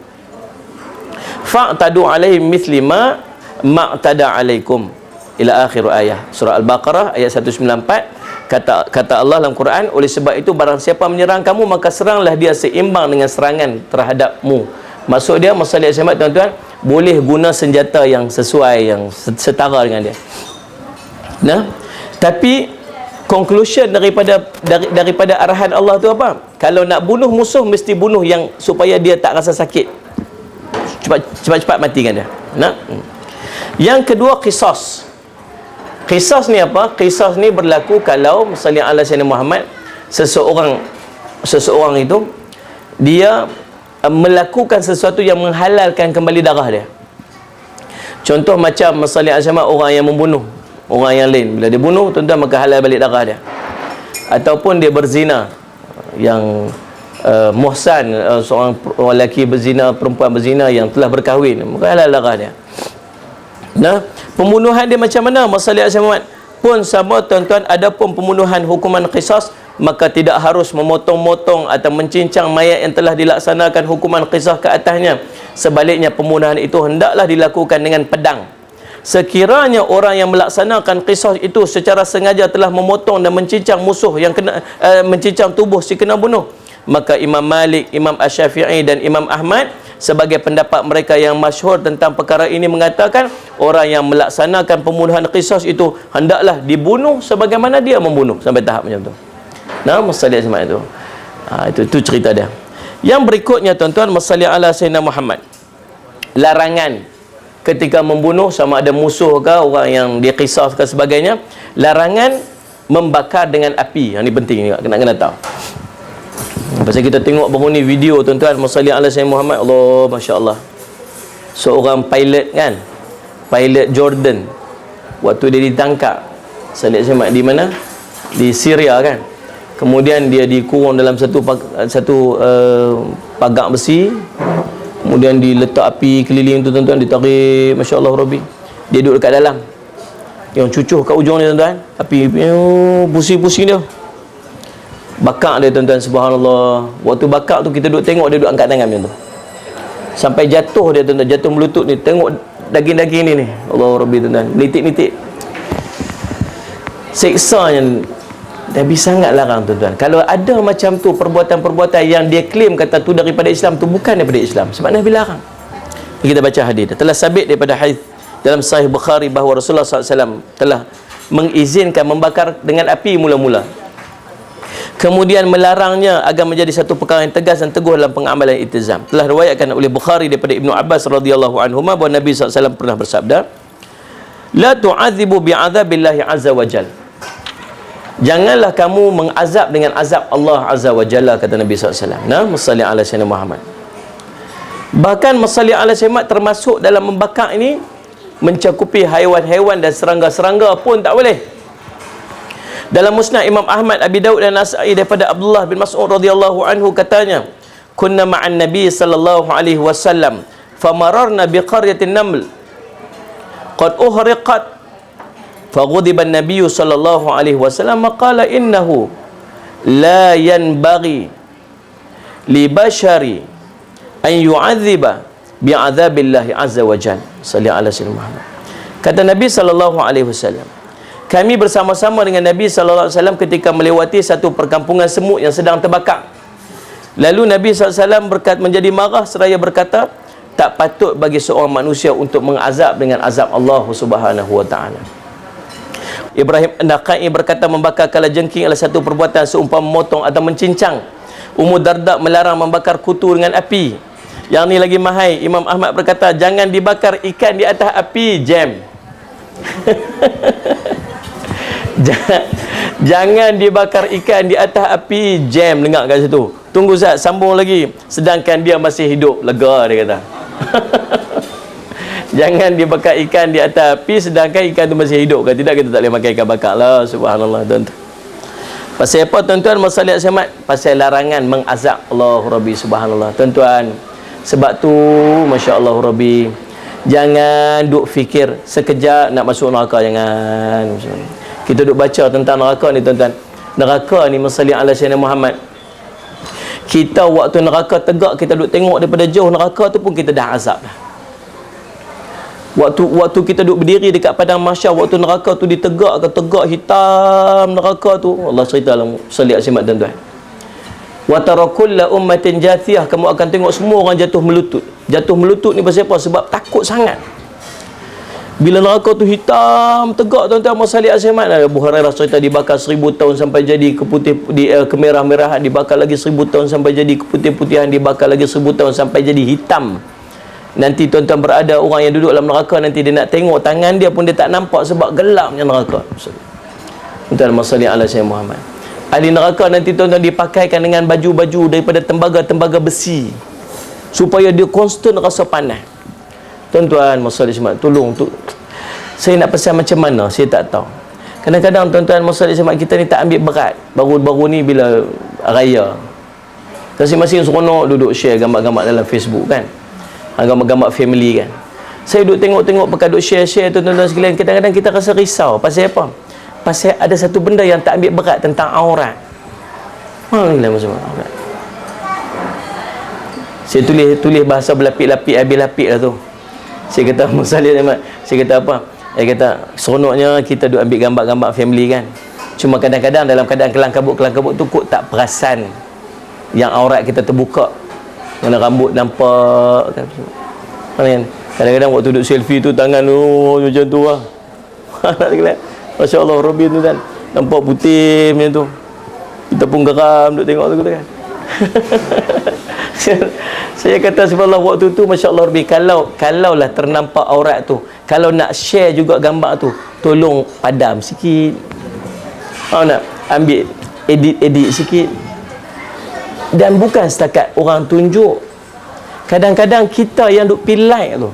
S1: fa'tadu alaihi mithli ma ma'tada alaikum, ila akhir ayat surah Al-Baqarah ayat 194. Kata Allah dalam Quran, oleh sebab itu barang siapa menyerang kamu, maka seranglah dia seimbang dengan serangan terhadapmu. Maksud dia, masalah syamat tuan-tuan, boleh guna senjata yang sesuai, yang setara dengan dia. Nah, tapi conclusion daripada arahan Allah tu apa? Kalau nak bunuh musuh, mesti bunuh yang supaya dia tak rasa sakit, cepat-cepat matikan dia. Nah, yang kedua, qisas. Qisas ni apa? Qisas ni berlaku kalau misalnya ala sayyidina Muhammad, seseorang itu dia melakukan sesuatu yang menghalalkan kembali darah dia. Contoh macam misalnya orang yang membunuh orang yang lain, bila dia bunuh tuan-tuan, maka halal balik darah dia. Ataupun dia berzina, yang muhsan, seorang lelaki berzina, perempuan berzina yang telah berkahwin, maka halal darah dia. Nah, pembunuhan dia macam mana? Masalah Muhammad pun sama tuan-tuan. Adapun pembunuhan hukuman qisas, maka tidak harus memotong-motong atau mencincang mayat yang telah dilaksanakan hukuman qisas ke atasnya. Sebaliknya, pembunuhan itu hendaklah dilakukan dengan pedang. Sekiranya orang yang melaksanakan qisas itu secara sengaja telah memotong dan mencincang musuh yang kena mencincang tubuh si kena bunuh, maka Imam Malik, Imam Asy-Syafi'i dan Imam Ahmad sebagai pendapat mereka yang masyhur tentang perkara ini mengatakan, orang yang melaksanakan pembunuhan qisas itu hendaklah dibunuh sebagaimana dia membunuh, sampai tahap macam tu. Nah, masalah semacam itu. Itu cerita dia. Yang berikutnya tuan-tuan, masalah ala sayyidina Muhammad. Larangan ketika membunuh, sama ada musuh ke orang yang dia qisas ke sebagainya, larangan membakar dengan api. Yang ni penting juga, kena tahu. Pasal kita tengok baru ni video tuan-tuan, masalah ala sayyidina Muhammad, Allah, masya-Allah. Seorang pilot kan, pilot Jordan, waktu dia ditangkap, saya lihat di mana? Di Syria kan. Kemudian dia dikurung dalam satu pagar besi. Kemudian diletak api keliling tu tuan-tuan, ditarik, masya-Allah Rabbi. Dia duduk dekat dalam. Yang cucuh kat ujung ni tuan-tuan, api pusing-pusing dia. Bakar dia tuan-tuan, subhanallah. Waktu bakar tu kita duduk tengok dia duduk angkat tangan macam tu. Sampai jatuh dia tuan-tuan, jatuh melutut ni. Tengok daging-daging ni. Allah Rabbi tuan-tuan, nitik-nitik. Seksanya Nabi sangat larang tuan-tuan. Kalau ada macam tu perbuatan-perbuatan yang dia claim kata tu daripada Islam, tu bukan daripada Islam, sebab Nabi larang. Kita baca hadis. Telah sabit daripada hadis dalam Sahih Bukhari bahawa Rasulullah SAW telah mengizinkan membakar dengan api mula-mula, kemudian melarangnya agar menjadi satu perkara yang tegas dan teguh dalam pengamalan iltizam. Telah riwayatkan oleh Bukhari daripada Ibnu Abbas radhiyallahu anhuma bahawa Nabi SAW pernah bersabda, la tu'adzibu bi'adzabillahi azza wa jalla. Janganlah kamu mengazab dengan azab Allah Azza wa Jalla, kata Nabi SAW. Nah, musalli ala sayyidina Muhammad. Bahkan musalli ala sayyidina termasuk dalam membakar ini mencakupi haiwan-haiwan dan serangga-serangga pun tak boleh. Dalam Musnad Imam Ahmad, Abi Daud dan Nasa'i daripada Abdullah bin Mas'ud radhiyallahu anhu katanya, kunna ma'an Nabi sallallahu alaihi wasallam famararna biqaryatin naml qad uhriqat faghadiba an-nabiy sallallahu alaihi wasallam qala innahu la yanbaghi li bashari an yu'adziba bi'adzabillahi azza wa jalla. Salli ala sayyidina Muhammad. Kata Nabi sallallahu alaihi wasallam, kami bersama-sama dengan Nabi sallallahu alaihi wasallam ketika melewati satu perkampungan semut yang sedang terbakar. Lalu Nabi sallallahu alaihi wasallam menjadi marah seraya berkata, tak patut bagi seorang manusia untuk mengazab dengan azab Allah Subhanahu wa taala. Ibrahim An-Nakhai berkata, membakar kalajengking adalah satu perbuatan seumpama memotong atau mencincang. Ummu Darda melarang membakar kutu dengan api. Yang ni lagi mahal. Imam Ahmad berkata, jangan dibakar ikan di atas api, jam. Jangan dibakar ikan di atas api, jam. Dengar kat situ. Tunggu Ustaz, sambung lagi. Sedangkan dia masih hidup, lega dia kata. Jangan dibakar ikan di atas api sedangkan ikan tu masih hidup. Kalau tidak, kita tak boleh makan ikan bakar lah. Subhanallah, tuan-tuan. Pasal apa, tuan-tuan? Masalah semat. Pasal larangan mengazab Allah Rabbi. Subhanallah, tuan-tuan. Sebab tu, Masya Allah Rabbi, jangan duk fikir sekejap nak masuk neraka. Jangan. Kita duk baca tentang neraka ni, tuan-tuan. Neraka ni, masalah ala Sayyidina Muhammad, kita waktu neraka tegak, kita duk tengok daripada jauh neraka tu pun kita dah azab dah. Waktu kita duduk berdiri dekat padang mahsyar, waktu neraka tu ditegak hitam neraka tu, Allah cerita dalam salih asimat, tuan-tuan. Wa tara kulla ummatin jathiyah, kamu akan tengok semua orang jatuh melutut. Jatuh melutut ni pasal apa? Sebab takut sangat. Bila neraka tu hitam tegak, tuan-tuan, salih asimat, Abu Hurairah cerita dibakar 1000 tahun sampai jadi kemerah-merahan, dibakar lagi 1000 tahun sampai jadi keputih-putihan, dibakar lagi 1000 tahun sampai jadi hitam. Nanti tuan-tuan berada orang yang duduk dalam neraka, nanti dia nak tengok tangan dia pun dia tak nampak sebab gelapnya neraka. Tuan-tuan, masalli ala Sayyidina Muhammad. Ahli neraka nanti tuan-tuan dipakaikan dengan baju-baju daripada tembaga-tembaga besi supaya dia konstan rasa panas. Tuan-tuan, masalli Muhammad, tolong tu. Saya nak pesan macam mana, saya tak tahu. Kadang-kadang tuan-tuan, masalli Muhammad, kita ni tak ambil berat. Baru-baru ni bila raya, masing-masing seronok duduk share gambar-gambar dalam Facebook kan, gambar-gambar family kan. Saya duduk tengok-tengok pakai duduk share-share, tuan-tuan sekalian. Kadang-kadang kita rasa risau. Pasal apa? Pasal ada satu benda yang tak ambil berat tentang aurat. Saya tulis bahasa berlapik-lapik, habis lapik lah tu. Saya kata, Musalih Ahmad, saya kata apa? Saya kata, seronoknya kita duduk ambil gambar-gambar family kan. Cuma kadang-kadang dalam keadaan kelang-kabut tu kot tak perasan yang aurat kita terbuka, yang rambut nampak kan. Kadang-kadang waktu duduk selfie tu tangan tu macam tu lah. Masya Allah Rabbi tu kan, nampak putih macam tu. Kita pun geram duduk tengok tu kan. Saya kata subhanallah, waktu tu Masya Allah Rabbi, kalaulah ternampak aurat tu, kalau nak share juga gambar tu, tolong padam sikit. Nak ambil edit sikit. Dan bukan setakat orang tunjuk, kadang-kadang kita yang duk pin like tu.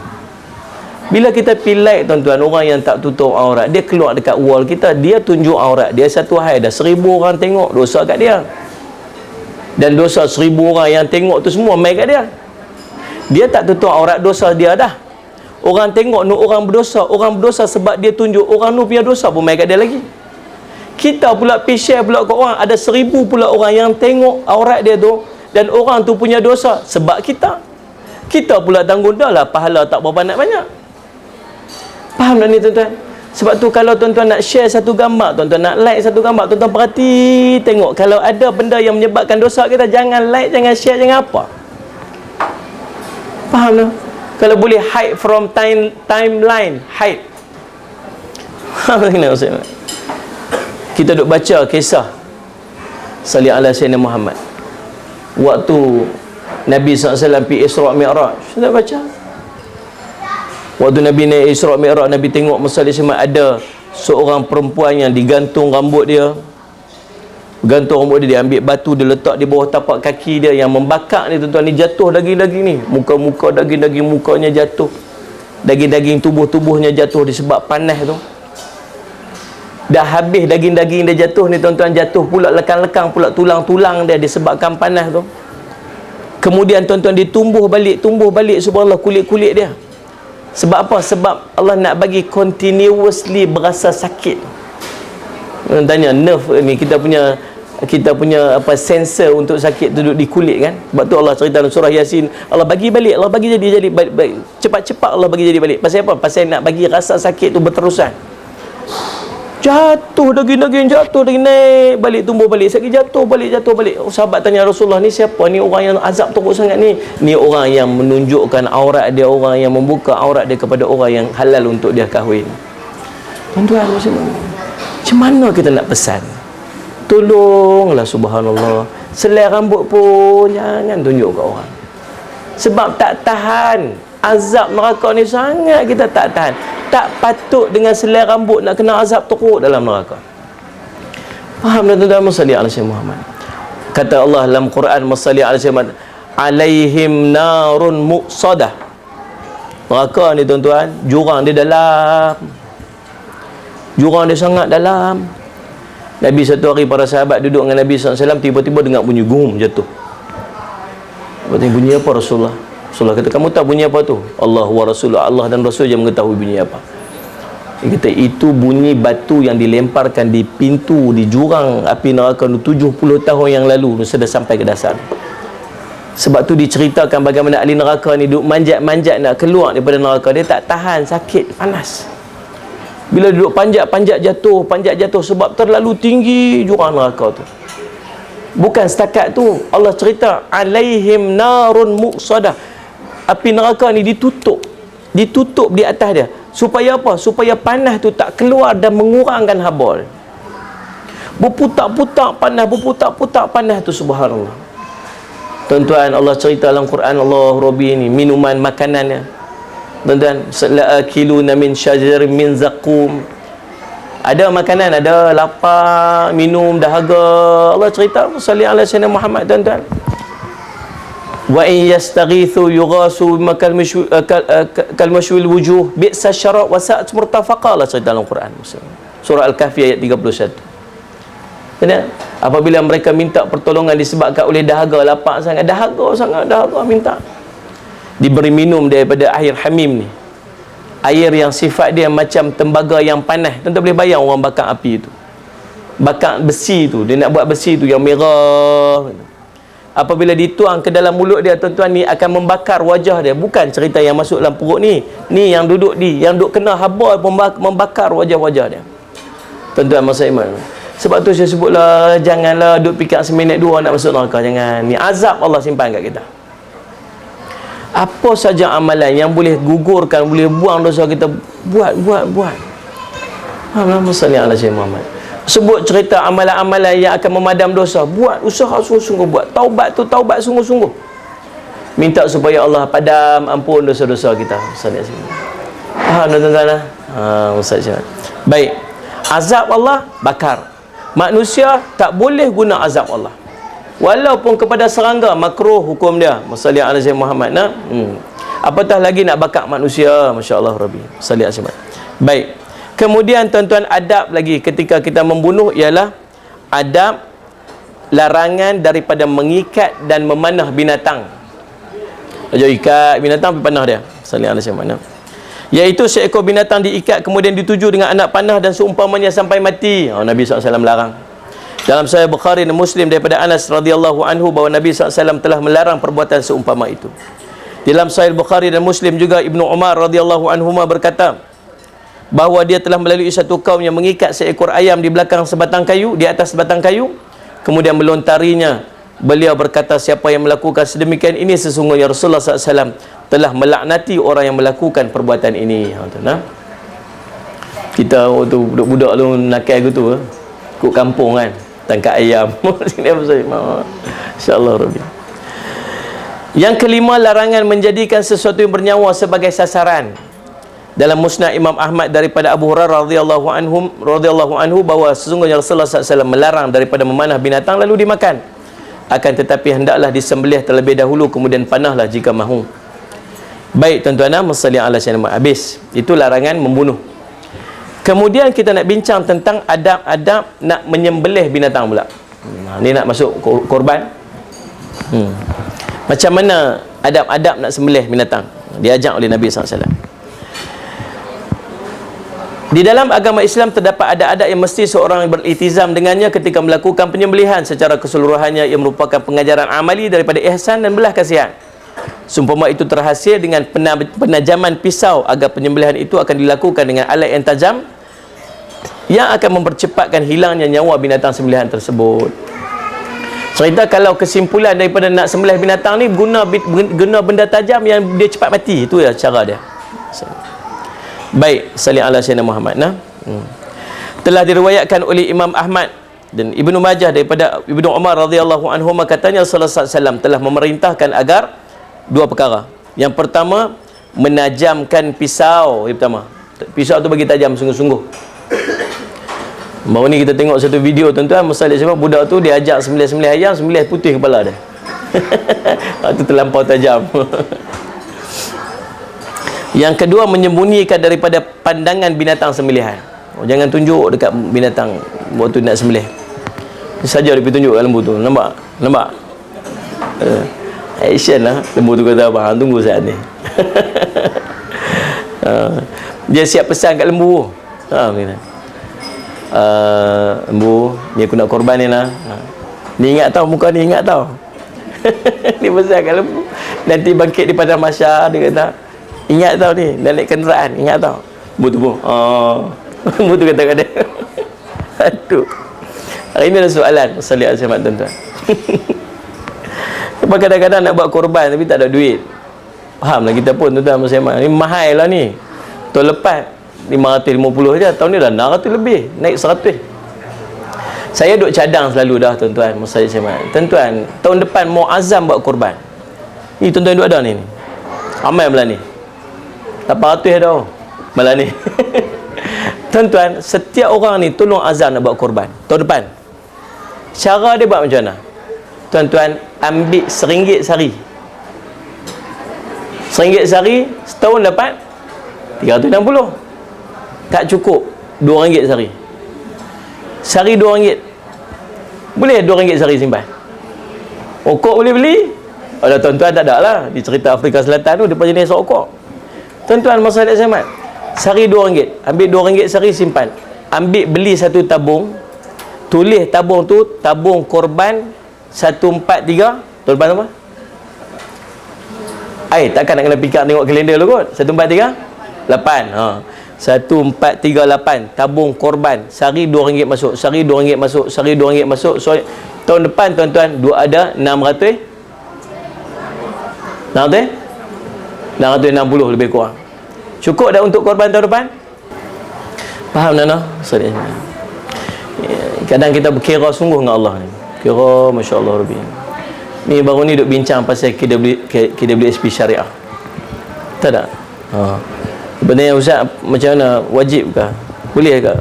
S1: Bila kita pin like, tuan-tuan, orang yang tak tutup aurat, dia keluar dekat wall kita, dia tunjuk aurat dia, satu hari dah 1000 orang tengok, dosa kat dia. Dan dosa 1000 orang yang tengok tu semua mai kat dia. Dia tak tutup aurat, dosa dia dah. Orang tengok nu orang berdosa sebab dia tunjuk orang nu punya dosa pun mai kat dia lagi. Kita pula pergi share pula kat orang, ada 1000 pula orang yang tengok aurat dia tu, dan orang tu punya dosa sebab kita pula tanggung dah lah, pahala tak berapa banyak. Faham tak ni, tuan-tuan? Sebab tu kalau tuan-tuan nak share satu gambar, tuan-tuan nak like satu gambar, tuan-tuan perhati tengok, kalau ada benda yang menyebabkan dosa kita, jangan like, jangan share, jangan apa. Faham tak? Kalau boleh hide from timeline, hide. Kita duk baca kisah salih ala Sayyidina Muhammad waktu Nabi SAW pergi Isra' Mi'raj. Kita baca waktu Nabi naik Isra' Mi'raj, Nabi tengok masalah semua, ada seorang perempuan yang digantung rambut dia, Gantung rambut dia ambil batu, dia letak di bawah tapak kaki dia. Yang membakar ni tuan-tuan ni jatuh daging-daging ni. Muka-muka daging-daging mukanya jatuh. Daging-daging tubuhnya jatuh disebab panas tu. Dah habis daging-daging dia jatuh ni tuan-tuan, jatuh pula lekang-lekang pula tulang-tulang dia disebabkan panas tu. Kemudian tuan-tuan ditumbuh balik subhanallah kulit-kulit dia. Sebab apa? Sebab Allah nak bagi continuously berasa sakit. Tanya nerve ni, kita punya apa sensor untuk sakit duduk di kulit kan. Sebab tu Allah cerita dalam surah Yasin, Allah bagi balik, Allah bagi jadi balik. Cepat-cepat Allah bagi jadi balik. Pasal apa? Pasal nak bagi rasa sakit tu berterusan. Jatuh daging-daging, naik balik, tumbuh balik, sekali jatuh balik. Sahabat tanya Rasulullah, ni siapa? Ni orang yang azab teruk sangat ni. Ni orang yang menunjukkan aurat dia, orang yang membuka aurat dia kepada orang yang halal untuk dia kahwin. Tuan-tuan, macam mana kita nak pesan? Tolonglah subhanallah, selai rambut pun jangan tunjuk ke orang. Sebab tak tahan. Azab neraka ni sangat kita tak tahan. Tak patut dengan selai rambut nak kena azab teruk dalam neraka. Faham tuan-tuan? Salli ala Sayyidina Muhammad. Kata Allah dalam Quran, salli ala Sayyidina Muhammad, alaihim narun muqsadah. Neraka ni tuan-tuan, jurang dia dalam. Jurang dia sangat dalam. Nabi satu hari, para sahabat duduk dengan Nabi SAW, tiba-tiba dengar bunyi gum jatuh. Bunyi apa Rasulullah? Rasulullah kata, kamu tahu bunyi apa tu? Allah wa Rasulullah, Allah dan Rasul je mengetahui bunyi apa. Dia kata, itu bunyi batu yang dilemparkan di pintu, di jurang api neraka 70 tahun yang lalu, sudah sampai ke dasar. Sebab tu diceritakan bagaimana ahli neraka ni duduk manjat-manjat nak keluar daripada neraka. Dia tak tahan, sakit, panas. Bila duduk panjat jatuh sebab terlalu tinggi jurang neraka tu. Bukan setakat tu, Allah cerita alaihim narun muqsadah. Api neraka ni ditutup di atas dia. Supaya apa? Supaya panas tu tak keluar dan mengurangkan haba. Berputar-putar panas tu subhanallah. Tuan-tuan, Allah cerita dalam Quran, Allah Rabbi ni minuman makanannya. Tuan-tuan, la'akiluna min syajarin min zaqum. Ada makanan, ada lapar, minum, dahaga. Allah cerita, salli ala Sayyidina Muhammad tuan-tuan. Wa in yastaghithu yughasu kalmashwil wujuh bi'sa syarab wa sa'at murtafaqa. Allah cerita dalam Quran. Surah Al-Kahfi ayat 31. Kenapa? Apabila mereka minta pertolongan disebabkan oleh dahaga, lapar sangat, dahaga minta. Diberi minum daripada air hamim ni. Air yang sifat dia macam tembaga yang panas. Tuan-tuan boleh bayang orang bakar api tu, bakar besi tu, dia nak buat besi tu yang merah. Apabila dituang ke dalam mulut dia tuan-tuan, ni akan membakar wajah dia. Bukan cerita yang masuk dalam perut ni. Ni yang duduk kena haba membakar wajah-wajah dia. Tuan-tuan masa iman. Sebab tu saya sebutlah, janganlah duduk fikir seminit dua nak masuk neraka. Jangan. Ni azab Allah simpan kat kita. Apa saja amalan yang boleh gugurkan, boleh buang dosa kita, buat. Allahumma salli ala Sayyidina Muhammad. Sebut cerita amalan-amalan yang akan memadam dosa, buat, usaha sungguh-sungguh buat. Taubat sungguh-sungguh. Minta supaya Allah padam, ampun dosa-dosa kita. Salli ala Sayyidina. Tuan-tuan. Ustaz Syed. Baik. Azab Allah bakar. Manusia tak boleh guna azab Allah. Walaupun kepada serangga, makruh hukum dia. Salli ala Sayyidina Muhammad. Apatah lagi nak bakar manusia. Masya Allah Rabbi. Salli ala Sayyidina. Baik. Kemudian tuan-tuan, adab lagi ketika kita membunuh ialah adab larangan daripada mengikat dan memanah binatang. Aja ikat binatang pergi panah dia. Salli ala Sayyidina. Iaitu seekor binatang diikat kemudian dituju dengan anak panah dan seumpamanya sampai mati. Nabi SAW larang. Dalam Sahih Bukhari dan Muslim daripada Anas radhiyallahu anhu bahawa Nabi SAW telah melarang perbuatan seumpama itu. Dalam Sahih Bukhari dan Muslim juga Ibnu Umar radhiyallahu anhuma berkata bahawa dia telah melalui satu kaum yang mengikat seekor ayam di belakang sebatang kayu, di atas sebatang kayu, kemudian melontarinya. Beliau berkata, siapa yang melakukan sedemikian ini, sesungguhnya Rasulullah SAW telah melaknati orang yang melakukan perbuatan ini. Kita waktu budak-budak lu nakal gitu, ikut kampung kan, tangkap ayam. InsyaAllah Rabbi. Yang kelima, larangan menjadikan sesuatu yang bernyawa sebagai sasaran. dalam Musnad Imam Ahmad daripada Abu Hurairah radhiyallahu anhu bahawa sesungguhnya Rasulullah SAW melarang daripada memanah binatang lalu dimakan, akan tetapi hendaklah disembelih terlebih dahulu kemudian panahlah jika mahu. Baik tuan-tuan, musalli ala sayyidina. Habis itu larangan membunuh. Kemudian kita nak bincang tentang adab-adab nak menyembelih binatang pula. Ni nak masuk korban. Macam mana adab-adab nak sembelih binatang diajak oleh Nabi SAW. Di dalam agama Islam terdapat adab-adab yang mesti seorang beriltizam dengannya ketika melakukan penyembelihan secara keseluruhannya. Ia merupakan pengajaran amali daripada ihsan dan belas kasihan. Seumpama itu terhasil dengan penajaman pisau agar penyembelihan itu akan dilakukan dengan alat yang tajam yang akan mempercepatkan hilangnya nyawa binatang sembelihan tersebut. Cerita kalau kesimpulan daripada nak sembelih binatang ni guna benda tajam yang dia cepat mati, itu ya cara dia. Baik, salli ala sayyidina Muhammad. Telah diriwayatkan oleh Imam Ahmad dan Ibnu Majah daripada Ibnu Umar radhiyallahu anhu katanya Rasulullah SAW telah memerintahkan agar dua perkara. Yang pertama, menajamkan pisau. Yang pertama, pisau tu bagi tajam sungguh-sungguh. Baru ni kita tengok satu video tuan-tuan, masalah sebab budak tu dia ajak sembelih ayam, sembelih putih kepala dia. Itu terlampau tajam. Yang kedua, menyembunyikan daripada pandangan binatang sembelihan. Jangan tunjuk dekat binatang waktu nak sembelih. Saja dia pergi tunjuk kat lembu tu. Nampak? Action lah. Lembu tu kata, abang tunggu saat ni. Dia siap pesan kat lembu. Lembu, ni aku nak korban ni lah. Ni ingat tau, muka ni ingat tau. Ni pesan kat lembu. Nanti bangkit di padang mahsyar, dia kata, ingat tau ni, dah naik kenderaan, ingat tau. Lembu tu pun, lembu tu kata kat dia. Aduh. Hari ni ada soalan, salih al-Samad tuan-tuan. Sebab kadang-kadang nak buat korban tapi tak ada duit. Faham lah kita pun tuan-tuan Muslimat. Ni mahal lah ni. Tahun lepas 550 je, tahun ni dah 600 lebih, naik 100. Saya duk cadang selalu dah tuan-tuan Muslimat. Tuan-tuan, tahun depan mau azam buat korban. Ni tuan-tuan duk ada ni. Ramai malah ni. 800 dah malah ni. Tuan-tuan, setiap orang ni tolong azam nak buat korban tahun depan. Cara dia buat macam mana? Tuan-tuan, ambil RM1 sehari. RM1 sehari, setahun dapat 360. Tak cukup RM2 sehari. Sehari RM2. Boleh RM2 sehari simpan? Okok boleh beli? Kalau tuan-tuan tak ada lah. Di cerita Afrika Selatan tu, dia jenis okok. Tuan-tuan, masalah Ahmad, sehari RM2. Ambil RM2 sehari simpan. Ambil beli satu tabung. Tulis tabung tu, tabung korban 143. Tahun depan apa? Takkan nak kena pick up tengok kalender dulu kot. 143 8. 1438 tabung korban. Sehari RM2 masuk, sehari RM2 masuk, sehari RM2 masuk. So tahun depan tuan-tuan ada 660 lebih kurang. Cukup dah untuk korban tahun depan? Faham Nana? Sorry. Kadang kita berkira sungguh dengan Allah ni. Kira masya-Allah Rabbi. Ni baru ni duk bincang pasal KWSP syariah. Tak ada? Sebenarnya Ustaz, macam mana? Wajib ke? Boleh ke?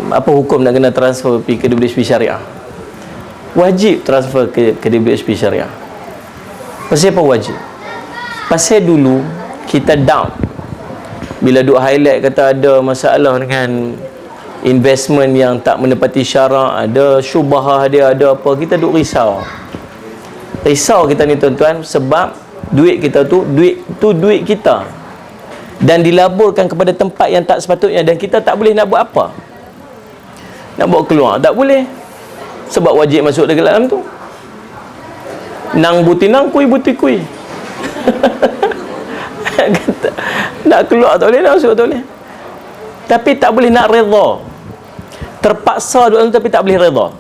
S1: Apa hukum nak kena transfer ke KWSP syariah? Wajib transfer ke KWSP syariah. Pasal apa wajib? Pasal dulu kita down bila duk highlight kata ada masalah dengan investment yang tak menepati syarak, ada syubhah dia, ada apa, kita duk risau kita ni tuan-tuan, sebab duit kita tu duit kita dan dilaburkan kepada tempat yang tak sepatutnya, dan kita tak boleh nak buat apa, nak bawa keluar tak boleh sebab wajib masuk dekat dalam tu. Nang butinang, kui buti kui. Nak keluar tak boleh, nak masuk tak boleh. Tapi tak boleh nak redha. Terpaksa duduk tapi tak boleh redha.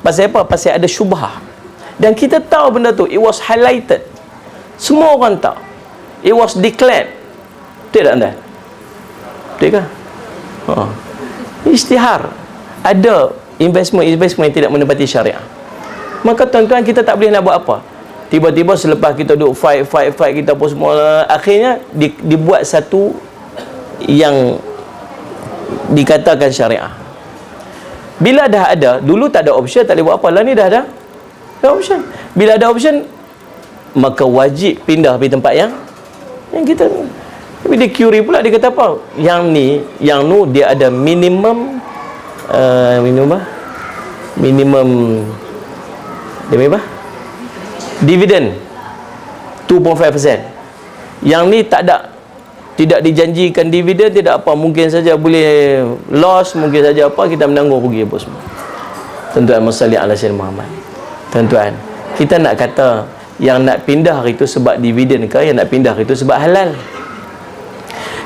S1: Pasal apa? Pasal ada syubhah. Dan kita tahu benda tu, it was highlighted. Semua orang tahu. It was declared. Betul tak anda? Betul ke? Isytihar. Ada investment yang tidak menepati syariah. Maka tuan-tuan, kita tak boleh nak buat apa. Tiba-tiba selepas kita duduk fight kita pun semua, akhirnya dibuat satu yang dikatakan syariah. Bila dah ada, dulu tak ada option, tak boleh buat apa. Lah ni dah ada option. Bila ada option, maka wajib pindah pergi tempat yang kita. Tapi dia query pula, dia kata apa? Yang ni, yang nu dia ada minimum dividen 2.5%. Yang ni tak ada, tidak dijanjikan dividen, tidak apa, mungkin saja boleh loss, mungkin saja apa, kita menanggung rugi apa semua. Tuan-tuan masalli ala sayyidina Muhammad. Tuan-tuan, kita nak kata yang nak pindah itu sebab dividen ke, yang nak pindah itu sebab halal?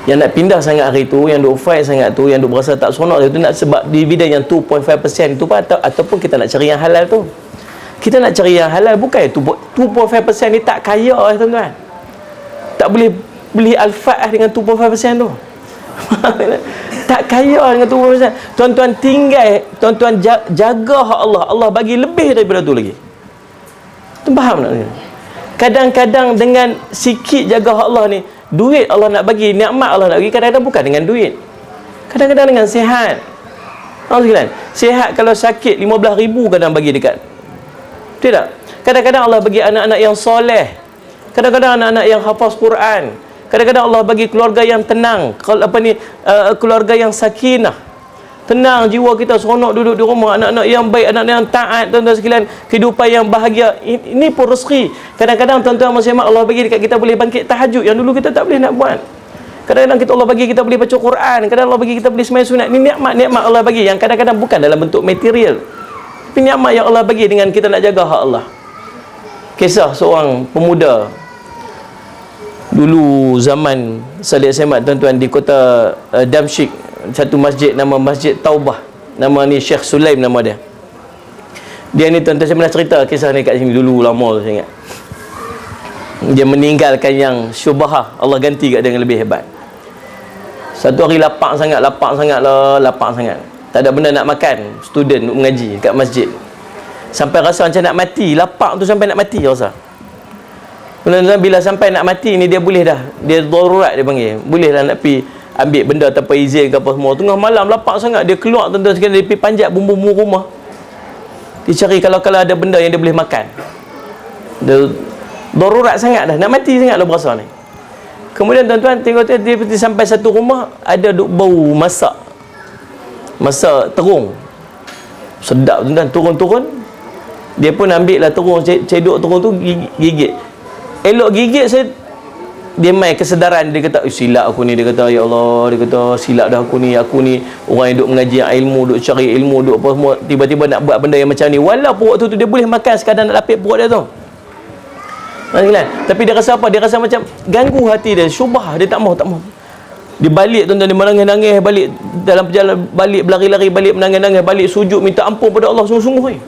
S1: Yang nak pindah sangat hari tu, yang duk fight sangat tu, yang duk berasa tak seronok itu nak sebab dividen yang 2.5% tu pun, ataupun kita nak cari yang halal tu. Kita nak cari yang halal, bukan 2.5% ni tak kaya tuan-tuan. Tak boleh beli Al-Fatihah dengan 2.5% tu. Tak kaya dengan 2.5%. Tuan-tuan tinggal, tuan-tuan jaga hak Allah, Allah bagi lebih daripada tu lagi. Tu faham tak? Kadang-kadang dengan sikit jaga hak Allah ni, duit Allah nak bagi, nikmat Allah nak bagi, kadang-kadang bukan dengan duit, kadang-kadang dengan sihat. Sihat kalau sakit 15,000 kadang bagi dekat. Tidak. Kadang-kadang Allah bagi anak-anak yang soleh, kadang-kadang anak-anak yang hafaz Quran, kadang-kadang Allah bagi keluarga yang tenang, keluarga yang sakinah, tenang jiwa kita, seronok duduk di rumah, anak-anak yang baik, anak-anak yang taat, tuan-tuan sekalian, kehidupan yang bahagia. Ini pun rezeki. Kadang-kadang tuan-tuan masih Allah bagi dekat kita boleh bangkit tahajud yang dulu kita tak boleh nak buat. Kadang-kadang kita Allah bagi kita boleh baca Quran, kadang Allah bagi kita boleh sembahyang sunat. Ini nikmat Allah bagi yang kadang-kadang bukan dalam bentuk material, tapi nikmat yang Allah bagi dengan kita nak jaga hak Allah. Kisah seorang pemuda dulu zaman Salih Semat, tuan-tuan, di kota Damsyik, satu masjid, nama Masjid Taubah, nama ni Syekh Sulaim nama dia. Dia ni tuan-tuan, saya pernah cerita kisah ni kat sini dulu, lama tu saya ingat. Dia meninggalkan yang syubhah, Allah ganti kat dia yang lebih hebat. Satu hari lapar sangat. Tak ada benda nak makan, student nak mengaji kat masjid, sampai rasa macam nak mati. Lapar tu sampai nak mati rasa. Tuan-tuan, bila sampai nak mati ni, dia boleh dah, dia darurat dia panggil, boleh dah nak pergi ambil benda tanpa izin ke apa semua. Tengah malam lapar sangat, dia keluar tuan-tuan sekalian, dia pergi panjat bumbu-bumbu rumah, dia cari kalau ada benda yang dia boleh makan. Dia darurat sangat dah, nak mati sangat lah berasa ni. Kemudian tuan-tuan tengok dia pergi sampai satu rumah, ada duk bau masak terung, sedap tuan-tuan. Turun dia pun ambil lah terung, cedok terung tu, gigit. Elok gigit saya, dia main kesedaran, dia kata silap aku ni, dia kata ya Allah, dia kata silap dah aku ni orang yang duk mengaji ilmu, duk cari ilmu, duk apa semua, tiba-tiba nak buat benda yang macam ni. Walaupun waktu tu dia boleh makan sekadar nak lapik perut dia tu, tapi dia rasa apa? Dia rasa macam ganggu hati dia, syubhah, dia tak mau. Dia balik tuan-tuan, dia menangis-nangis balik dalam perjalanan, balik berlari-lari balik, menangis-nangis balik, sujud minta ampun pada Allah sungguh-sungguh.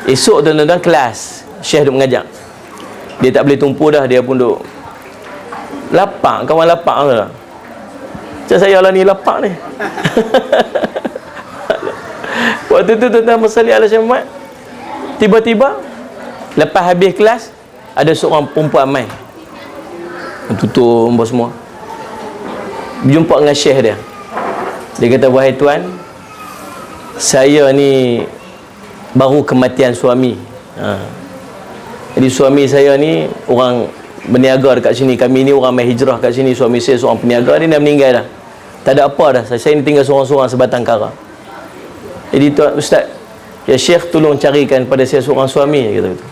S1: Esok tuan-tuan kelas, Syekh duk mengajar, dia tak boleh tumpu dah, dia pun duk lapar, kawan lapar tu lah. Macam saya lah ni lapar ni. Waktu tu tuan-tuan masalli ala Syekh Muhammad, tiba-tiba lepas habis kelas, ada seorang perempuan main tutup apa semua, berjumpa dengan Syekh dia. Dia kata, wahai tuan, saya ni baru kematian suami. Jadi suami saya ni orang berniaga dekat sini, kami ni orang main hijrah kat sini, suami saya seorang peniaga, dia dah meninggal dah, tak ada apa dah, saya ni tinggal seorang-seorang sebatang kara. Jadi tuan ustaz, ya Syekh tolong carikan pada saya seorang suami, kata gitu.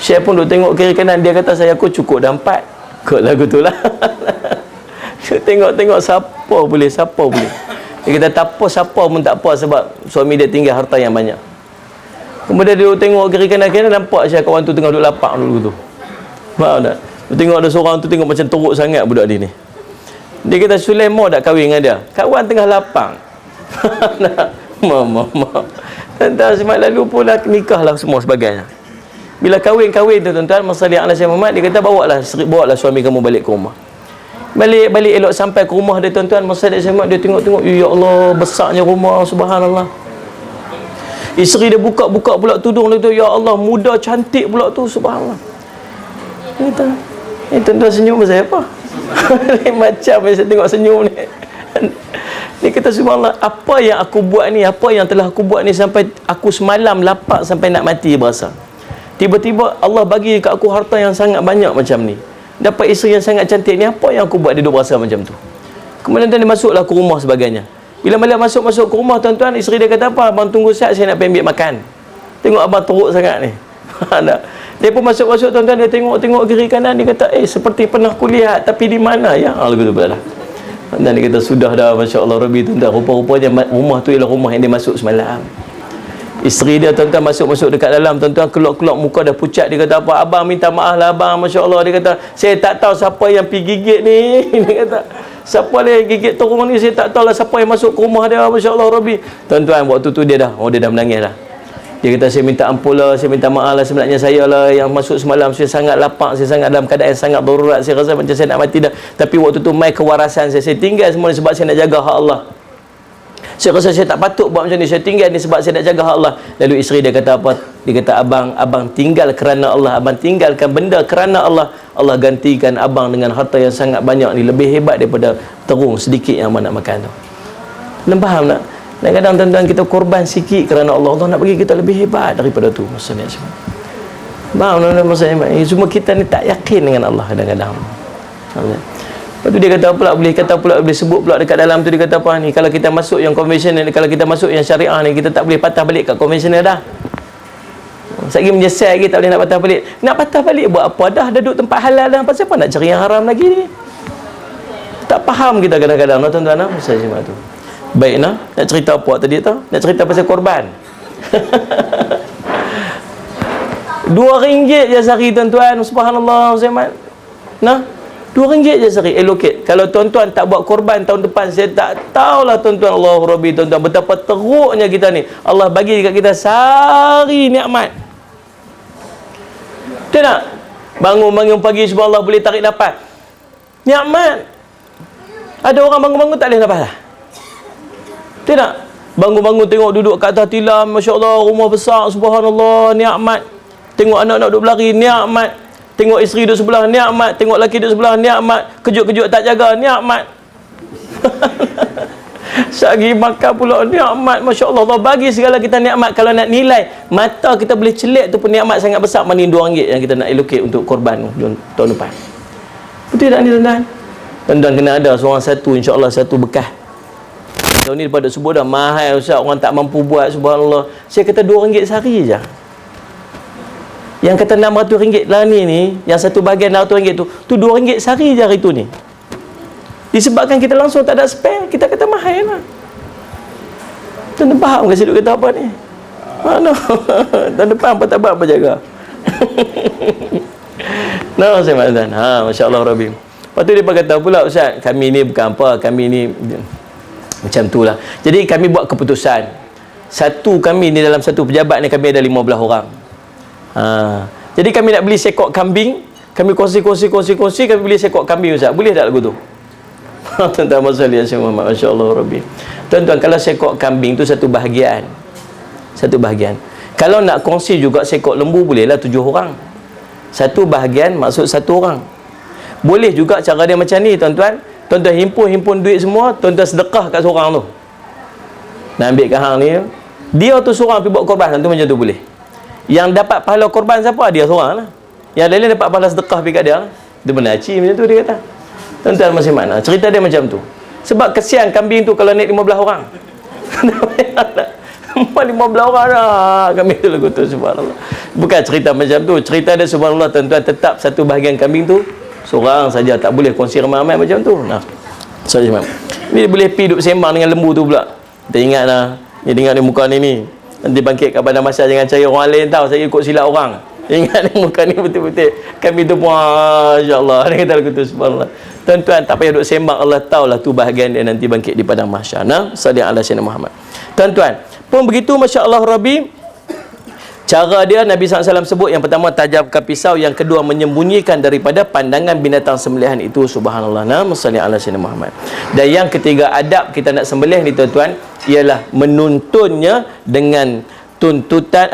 S1: Syekh pun duk tengok kiri kanan, dia kata saya aku cukup dah 4 kot lagu tu lah. Tengok siapa boleh. Dia kata tak apa, siapa pun tak apa, sebab suami dia tinggal harta yang banyak. Kemudian dia tengok kiri kanan, nampak Syekh kawan tu tengah duk lapar dulu tu. Faham tak? Dia tengok ada seorang tu, tengok macam teruk sangat budak dia ni. Dia kata Sulaim mau tak kahwin dengan dia? Kawan tengah lapang. Mak. Tuan-tuan semalam lalu pun lah nikah lah semua sebagainya. Bila kahwin tu tuan-tuan, masalih ala Syekh Muhammad, dia kata bawalah suami kamu balik ke rumah. Balik elok sampai ke rumah dia tuan-tuan, masalih Syekh Muhammad, dia tengok, ya Allah, besarnya rumah, subhanallah. Isteri dia buka pula tudung dia tu, ya Allah, muda cantik pula tu, subhanallah. Dia kata, tuan-tuan senyum saya apa? Macam saya tengok senyum ni. Dia kata subhanallah, apa yang aku buat ni, apa yang telah aku buat ni sampai aku semalam lapar sampai nak mati berasa. Tiba-tiba Allah bagi kat aku harta yang sangat banyak macam ni. Dapat isteri yang sangat cantik ni, apa yang aku buat dia duduk berasa macam tu. Kemudian dia masuklah ke rumah sebagainya. Bila malam masuk ke rumah tuan-tuan, isteri dia kata apa? Abang tunggu saat saya nak pergi ambil makan. Tengok abang teruk sangat ni. Dia pun masuk tuan-tuan, dia tengok kiri kanan, dia kata seperti pernah kulihat tapi di mana ya? Lagu tu pula. Dan dia kata sudah dah, masya-Allah Rabbi tuan-tuan, rupa-rupanya rumah tu ialah rumah yang dia masuk semalam. Isteri dia tuan-tuan masuk dekat dalam, tuan-tuan keluar muka dah pucat. Dia kata apa? Abang minta maaf lah abang, masya-Allah. Dia kata saya tak tahu siapa yang pergi gigit ni. Dia kata siapa yang gigit terung ni, saya tak tahu lah siapa yang masuk ke rumah dia, masya-Allah Rabbi. Tuan-tuan waktu tu dia dah menangis dah. Dia kata saya minta ampun lah, saya minta maaf lah, sebenarnya saya lah yang masuk semalam, saya sangat lapar, saya sangat dalam keadaan sangat darurat, saya rasa macam saya nak mati dah. Tapi waktu tu mai kewarasan saya tinggal semua ni sebab saya nak jaga hak Allah. Saya rasa saya tak patut buat macam ni, saya tinggal ni sebab saya nak jaga hak Allah. Lalu isteri dia kata apa? Dia kata abang tinggal kerana Allah, abang tinggalkan benda kerana Allah, Allah gantikan abang dengan harta yang sangat banyak ni, lebih hebat daripada terung sedikit yang abang nak makan tu. Anda faham tak? Kadang-kadang tuan-tuan kita korban sikit kerana Allah, Allah nak bagi kita lebih hebat daripada tu. Maksudnya semua. Faham tuan-tuan maksudnya? Cuma kita ni tak yakin dengan Allah kadang-kadang. Lepas tu dia kata pula, boleh sebut pula dekat dalam tu, dia kata apa ni, kalau kita masuk yang konvensional, kalau kita masuk yang syariah ni, kita tak boleh patah balik kat konvensional dah. Sekali menyesal lagi tak boleh nak patah balik. Nak patah balik buat apa? Dah duduk tempat halal dah, pasal apa nak cari yang haram lagi ni? Tak faham kita kadang-kadang tuan-tuan. Maksudnya macam tu. Baik nak cerita apa tadi tu? Nak cerita pasal korban. RM2 je sehari tuan-tuan. Subhanallah Zaman. Nah, RM2 je sehari allocate. Kalau tuan-tuan tak buat korban tahun depan, saya tak tahulah tuan-tuan. Allah Rabbi tuan-tuan, betapa teruknya kita ni. Allah bagi dekat kita sehari nikmat. Betul tak? Bangun pagi subhanallah boleh tarik nafas. Nikmat. Ada orang bangun-bangun tak boleh nafas lah. Betul tak? Bangun-bangun tengok duduk kat atas tilam, masya-Allah, rumah besar, subhanallah, nikmat. Tengok anak-anak duduk berlari, nikmat. Tengok isteri duduk sebelah, nikmat. Tengok lelaki duduk sebelah, nikmat. Kejut-kejut tak jaga, nikmat. Sehari makan pula, nikmat. Masya-Allah, Allah bagi segala kita nikmat. Kalau nak nilai, mata kita boleh celik tu pun nikmat sangat besar. Mana RM2 yang kita nak allocate untuk korban tahun depan. Betul tak ni tuan-tuan? Tuan-tuan kena ada seorang satu, insya-Allah satu bekas. Tahun ni daripada subuh dah mahal ustaz, orang tak mampu buat, subhanallah. Saya kata RM2 sehari je. Yang kata RM600 lah ni, yang satu bahagian RM600 tu RM2 sehari je hari tu ni. Disebabkan kita langsung tak ada spare, kita kata mahal lah. Tuan-tuan faham ke saya duk kata apa ni? Mana? Tahun depan apa tak buat apa jaga. Nah, saya maksudkan. Masya-Allah Rabbi. Lepas tu dia kata pula, ustaz, kami ni bukan apa, kami ni macam tu lah. Jadi kami buat keputusan, satu kami ni dalam satu pejabat ni kami ada 15 orang. Jadi kami nak beli sekok kambing, kami kongsi kami beli sekok kambing ustaz. Boleh tak lagu tu? Tuan-tuan masalah Muhammad, masya-Allah Rabbi. Tuan-tuan, kalau sekok kambing tu satu bahagian. Kalau nak kongsi juga sekok lembu, bolehlah 7 orang. Satu bahagian maksud 1 orang. Boleh juga cara dia macam ni tuan-tuan. Tuan-tuan himpun duit semua, tuan-tuan sedekah kat seorang tu. Nak ambil kat hang ni, dia tu seorang pergi buat korban, tu macam tu boleh. Yang dapat pahala korban siapa? Dia seorang lah. Yang lain dapat pahala sedekah pergi kat dia lah. Dia benaci macam tu dia kata. Tuan-tuan masih mana? Cerita dia macam tu. Sebab kesian kambing tu kalau naik 15 orang. 15 orang dah kambing tu lagu tu, subhanallah. Bukan cerita macam tu. Cerita dia subhanallah tuan-tuan, tetap satu bahagian kambing tu seorang saja, tak boleh kongsi ramai-ramai macam tu. Sorry Imam. Ni boleh pergi duduk sembang dengan lembu tu pula. Kita ingat lah, dia dengar ni muka ni. Nanti bangkit kat badan masa, jangan cari orang lain tahu saya ikut silap orang. Ingat ni muka ni betul-betul. Kami tu pun insya-Allah. Dia kata lagu tu subhanallah. Tuan-tuan tak payah duduk sembang, Allah tahulah tu bahagian dia nanti bangkit di padang mahsyar. Sallallahu alaihi Muhammad. Tuan-tuan, pun begitu masya-Allah Rabbi. Cara dia Nabi SAW sebut, yang pertama tajamkan pisau, yang kedua menyembunyikan daripada pandangan binatang sembelihan itu, subhanallah. Sallallahu alaihi Muhammad. Dan yang ketiga adab kita nak sembelih ni tuan-tuan, ialah menuntunnya dengan tuntutan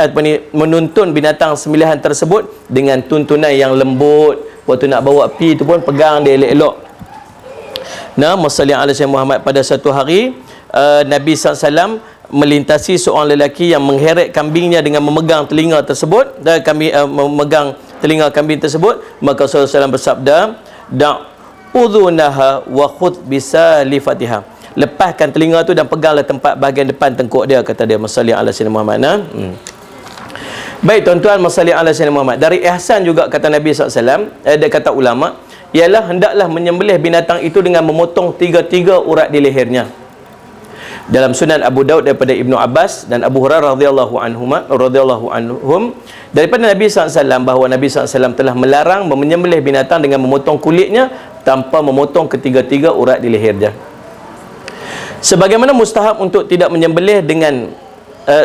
S1: menuntun binatang sembelihan tersebut dengan tuntunan yang lembut, waktu nak bawa pi tu pun pegang dia elok-elok. Nah, masalli ala Sayyidina Muhammad. Pada satu hari Nabi SAW melintasi seorang lelaki yang mengheret kambingnya dengan memegang telinga tersebut, dan kami memegang telinga kambing tersebut. Maka Rasulullah SAW bersabda, udhunaha wa khudh bisalifatiha, lepaskan telinga tu dan peganglah tempat bahagian depan tengkuk dia, kata dia. Masalli ala Sayyidina Muhammad. Baik tuan-tuan, masalli ala Sayyidina Muhammad. Dari ihsan juga, kata Nabi SAW, dia kata ulama, ialah hendaklah menyembelih binatang itu dengan memotong 3 urat di lehernya. Dalam Sunan Abu Daud daripada Ibnu Abbas dan Abu Hurairah radhiyallahu anhum daripada Nabi SAW bahawa Nabi SAW telah melarang menyembelih binatang dengan memotong kulitnya tanpa memotong ketiga-tiga urat di lehernya. Sebagaimana mustahab untuk tidak menyembelih dengan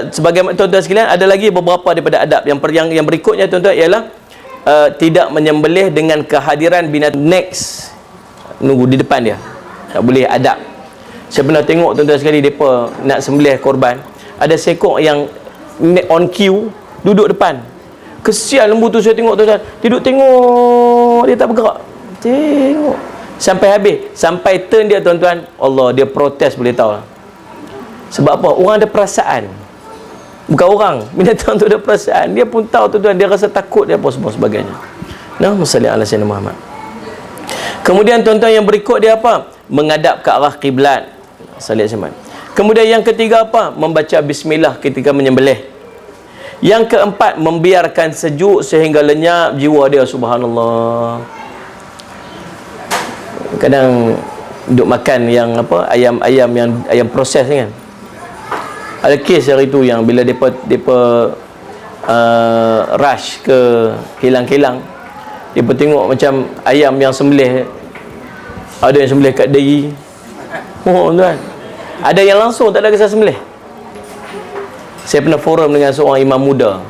S1: sebagaimana tuan-tuan sekalian, ada lagi beberapa daripada adab yang berikutnya tuan-tuan, ialah tidak menyembelih dengan kehadiran binatang. Next, nunggu di depan dia, tak boleh adab. Saya pernah tengok tuan-tuan sekali, mereka nak sembelih korban, ada seekor yang on cue duduk depan. Kesian lembu tu, saya tengok tuan-tuan, duduk tengok, dia tak bergerak, tengok sampai habis, sampai turn dia tuan-tuan. Allah, dia protes, boleh tahu lah. Sebab apa? Orang ada perasaan. Bukan orang, binatang tu ada perasaan. Dia pun tahu tuan-tuan, dia rasa takut, dia apa semua sebagainya. Nah, masalli ala Sayyidina Muhammad. Kemudian tuan-tuan yang berikut dia apa? Menghadap ke arah kiblat. Salat Jumaat. Kemudian yang ketiga apa? Membaca bismillah ketika menyembelih. Yang keempat, membiarkan sejuk sehingga lenyap jiwa dia. Subhanallah. Kadang duk makan yang apa, ayam-ayam yang ayam proses kan. Ada kes hari tu yang bila depa rush ke kilang-kilang, depa tengok macam ayam yang sembelih, ada yang sembelih kat deri. Oh tuan, ada yang langsung tak ada kisah sembelih. Saya pernah forum dengan seorang imam muda.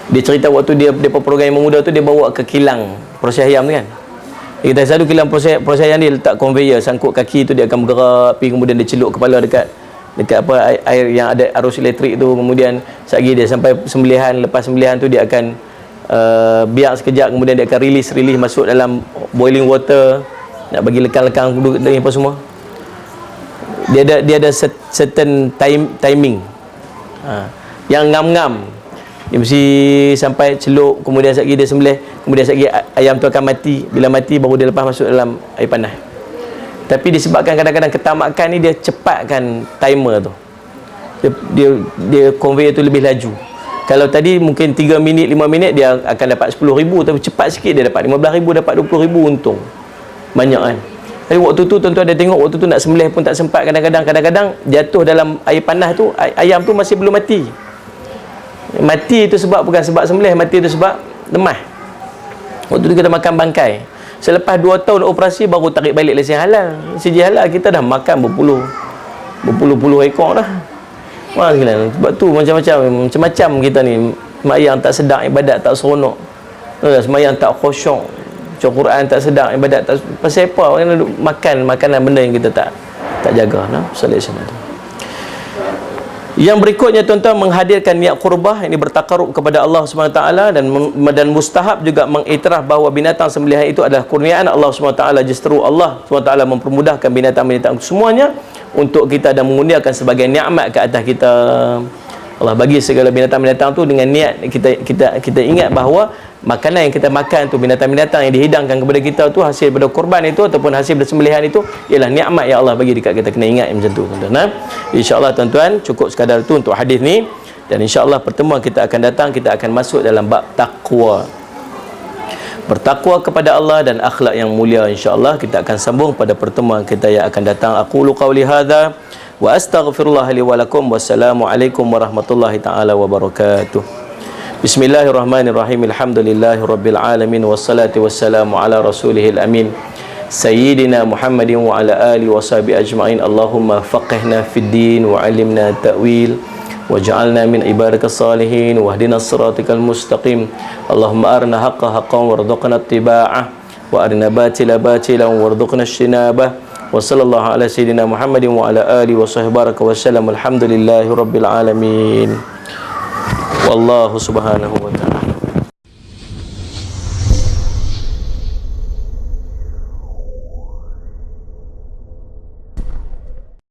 S1: Dia cerita waktu dia program imam muda tu, dia bawa ke kilang proses ayam tu kan. Dia kata satu kilang proses ayam, dia letak conveyor, sangkut kaki tu, dia akan bergerak, pergi kemudian dia celup kepala dekat apa air yang ada arus elektrik tu, kemudian satgi dia sampai sembelihan. Lepas sembelihan tu dia akan biar sekejap, kemudian dia akan release masuk dalam boiling water, nak bagi lekang-lekang dan apa semua. Dia ada certain timing. Yang ngam-ngam dia mesti sampai celup, kemudian sekejap dia sembelih, kemudian sekejap ayam tu akan mati. Bila mati baru dia lepas masuk dalam air panas. Tapi disebabkan kadang-kadang ketamakan ni, dia cepatkan timer tu. Dia conveyor tu lebih laju. Kalau tadi mungkin 3 minit, 5 minit dia akan dapat 10,000, tapi cepat sikit dia dapat 15,000, dapat 20,000 untung. Banyak kan. Tapi waktu tu tuan-tuan dia tengok, waktu tu nak sembelih pun tak sempat. Kadang-kadang jatuh dalam air panas tu, ayam tu masih belum mati. Mati itu sebab bukan sebab sembelih, mati itu sebab lemah. Waktu tu kita makan bangkai. Selepas 2 tahun operasi baru tarik balik lesen halal. Siji halal kita dah makan berpuluh-puluh ekor dah. Wah sekalian. Sebab tu macam-macam kita ni. Semayang tak sedap, ibadat tak seronok. Semayang tak khusyuk, baca Quran tak sedap, ibadat tak. Pasal apa? Orang makan makanan benda yang kita tak jaga. Nah, solat sunat. Yang berikutnya tuan-tuan, menghadirkan niat qurbah, ini bertakarub kepada Allah SWT, dan mustahab juga mengiktiraf bahawa binatang sembelihan itu adalah kurniaan Allah SWT. Justru Allah SWT mempermudahkan binatang-binatang semuanya untuk kita dan mengurniakan sebagai nikmat ke atas kita. Allah bagi segala binatang-binatang tu dengan niat kita ingat bahawa makanan yang kita makan tu, binatang-binatang yang dihidangkan kepada kita tu, hasil daripada korban itu ataupun hasil daripada sembelihan itu ialah nikmat yang Allah bagi dekat kita. Kena ingat macam tu tuan-tuan. InsyaAllah tuan-tuan, cukup sekadar tu untuk hadis ni, dan insyaAllah pertemuan kita akan datang, kita akan masuk dalam bab taqwa, bertakwa kepada Allah dan akhlak yang mulia. InsyaAllah kita akan sambung pada pertemuan kita yang akan datang. Aqulu qawli hadha wa astaghfirullah li wa lakum. Wassalamualaikum warahmatullahi taala wabarakatuh. Bismillahirrahmanirrahim. Alhamdulillahi rabbil alamin, wassalatu wassalamu ala rasulihil amin sayyidina Muhammadin wa ala alihi wa sahbihi ajma'in. Allahumma faqihna fid din wa 'allimna ta'wil waj'alna min ibadikas salihin wahdinas siratal mustaqim. Allahumma arina haqqa haqqan warzuqna ittiba'ah wa arina batila batilan warzuqna ijtinabah. Wa sallallahu ala sayyidina Muhammadin wa ala alihi wa sahbihi baraka wa sallam. Alhamdulillahi rabbil alamin. Wallahu subhanahu wa ta'ala.